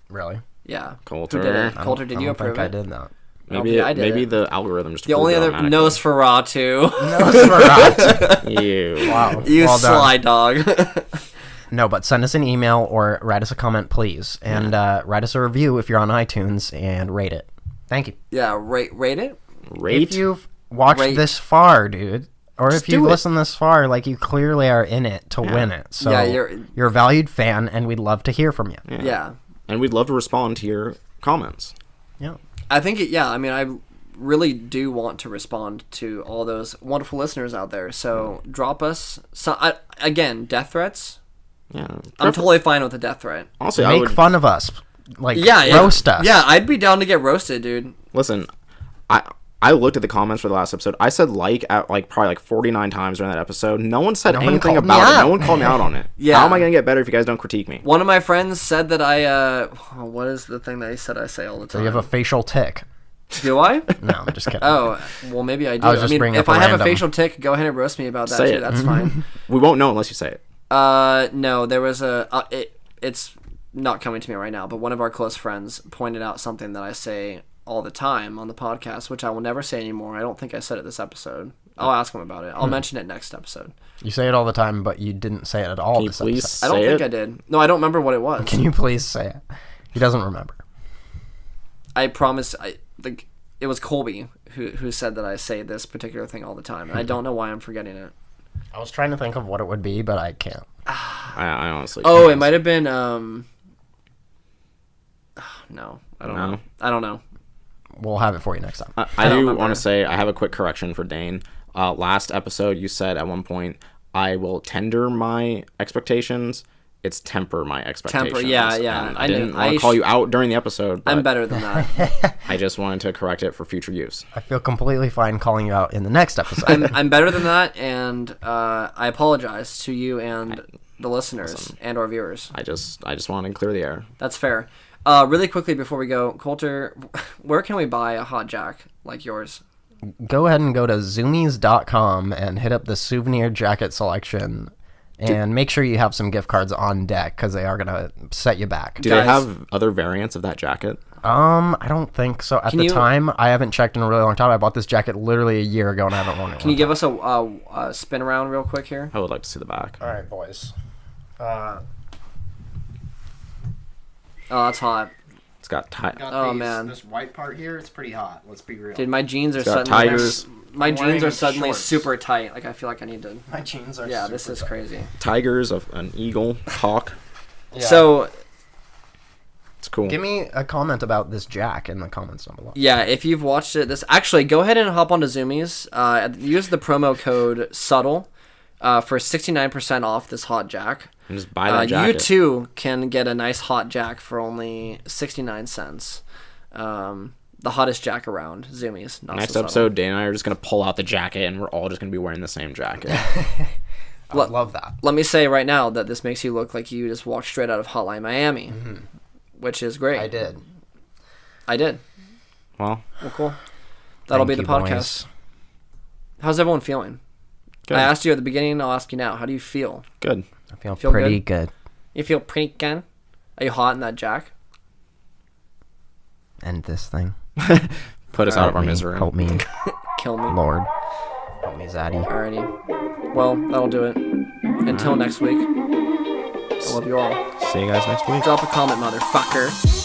Really? Yeah. Coulter. Who did it? Coulter, did you approve I it? did not. Maybe the algorithm just The only other automatically. Nosferatu. Nosferatu. You. Wow. You Well done. sly dog. No, but send us an email or write us a comment, please. And write us a review if you're on iTunes and rate it. Thank you. Yeah, rate it. Rate. If you've watched Rate. this far, dude, or Just if you've do it. listened this far, like you clearly are in it to win it. So Yeah, you're a valued fan, and we'd love to hear from you. Yeah. And we'd love to respond to your comments. Yeah. I think I mean, I really do want to respond to all those wonderful listeners out there. So drop us again, death threats. Yeah. I'm totally fine with a death threat. Honestly, I Make would fun of us. Like, Yeah, roast us. Yeah, I'd be down to get roasted, dude. listen. I looked at the comments for the last episode. I said at probably 49 times during that episode. No one said one anything called me about it. out. No one called me out on it. Yeah. How am I gonna get better if you guys don't critique me? One of my friends said that what is the thing that he said I say all the time? You have a facial tick. Do I? No, I'm just kidding. Oh, well, maybe I do. I was just bringing if up a I have a random- facial tick, go ahead and roast me about that Say too. it. That's fine. We won't know unless you say it. No, there was it's not coming to me right now, but one of our close friends pointed out something that I say all the time on the podcast, which I will never say anymore. I don't think I said it this episode. I'll ask him about it. I'll mention it next episode. You say it all the time, but you didn't say it at all Can you this please episode. I don't say think it? I did. No, I don't remember what it was. Can you please say it? He doesn't remember. I promise. It was Colby who said that I say this particular thing all the time, and I don't know why I'm forgetting it. I was trying to think of what it would be, but I can't. I honestly. Oh, can't. it might have been. No, I don't No? know. I don't know. We'll have it for you next time. I don't do remember. want to say I have a quick correction for Dane. Last episode, you said at one point, I will tender my expectations. It's temper my expectations. yeah. And I I knew- didn't want to call you out during the episode, I'm but better than that. I just wanted to correct it for future use. I feel completely fine calling you out in the next episode. I'm better than that, and I apologize to you and the listeners and our viewers. I just wanted to clear the air. That's fair. Really quickly before we go, Colter, where can we buy a hot jack like yours? Go ahead and go to zoomies.com and hit up the souvenir jacket selection. And make sure you have some gift cards on deck because they are going to set you back. Do Guys. they have other variants of that jacket? I don't think so. At Can the you- time, I haven't checked in a really long time. I bought this jacket literally a year ago and I haven't worn it. Can you give us a spin around real quick here? I would like to see the back. All right, boys. Oh, that's hot. It's got Oh, man. This white part here, it's pretty hot. Let's be real. Dude, my jeans are got suddenly tigers. My I'm wearing jeans are suddenly shorts. super tight. Like I feel like I need to. My jeans are Yeah, this is crazy. tigers of an eagle, hawk. Yeah. So It's cool. give me a comment about this jack in the comments down below. yeah, if you've watched it, actually go ahead and hop onto Zoomies. Use the promo code SUBTLE for 69% off this hot jack. And just buy that jacket. You too can get a nice hot jack for only 69 cents. The hottest jack around. Zoomies. Not Next so episode, Dane and I are just going to pull out the jacket and we're all just going to be wearing the same jacket. I would love that. Let me say right now that this makes you look like you just walked straight out of Hotline Miami, which is great. I did. I did. Well, Well, cool. That'll be Thank the you, podcast. boys. How's everyone feeling? good. I asked you at the beginning. I'll ask you now. How do you feel? Good. I feel Feel pretty good. You feel pretty good? Are you hot in that jack? And this thing. put us out of our misery. Help me, Kill me. Lord. Help me, Zaddy. Alrighty. Well, that'll do it. Until next week. I love you all. See you guys next week. Drop a comment, motherfucker.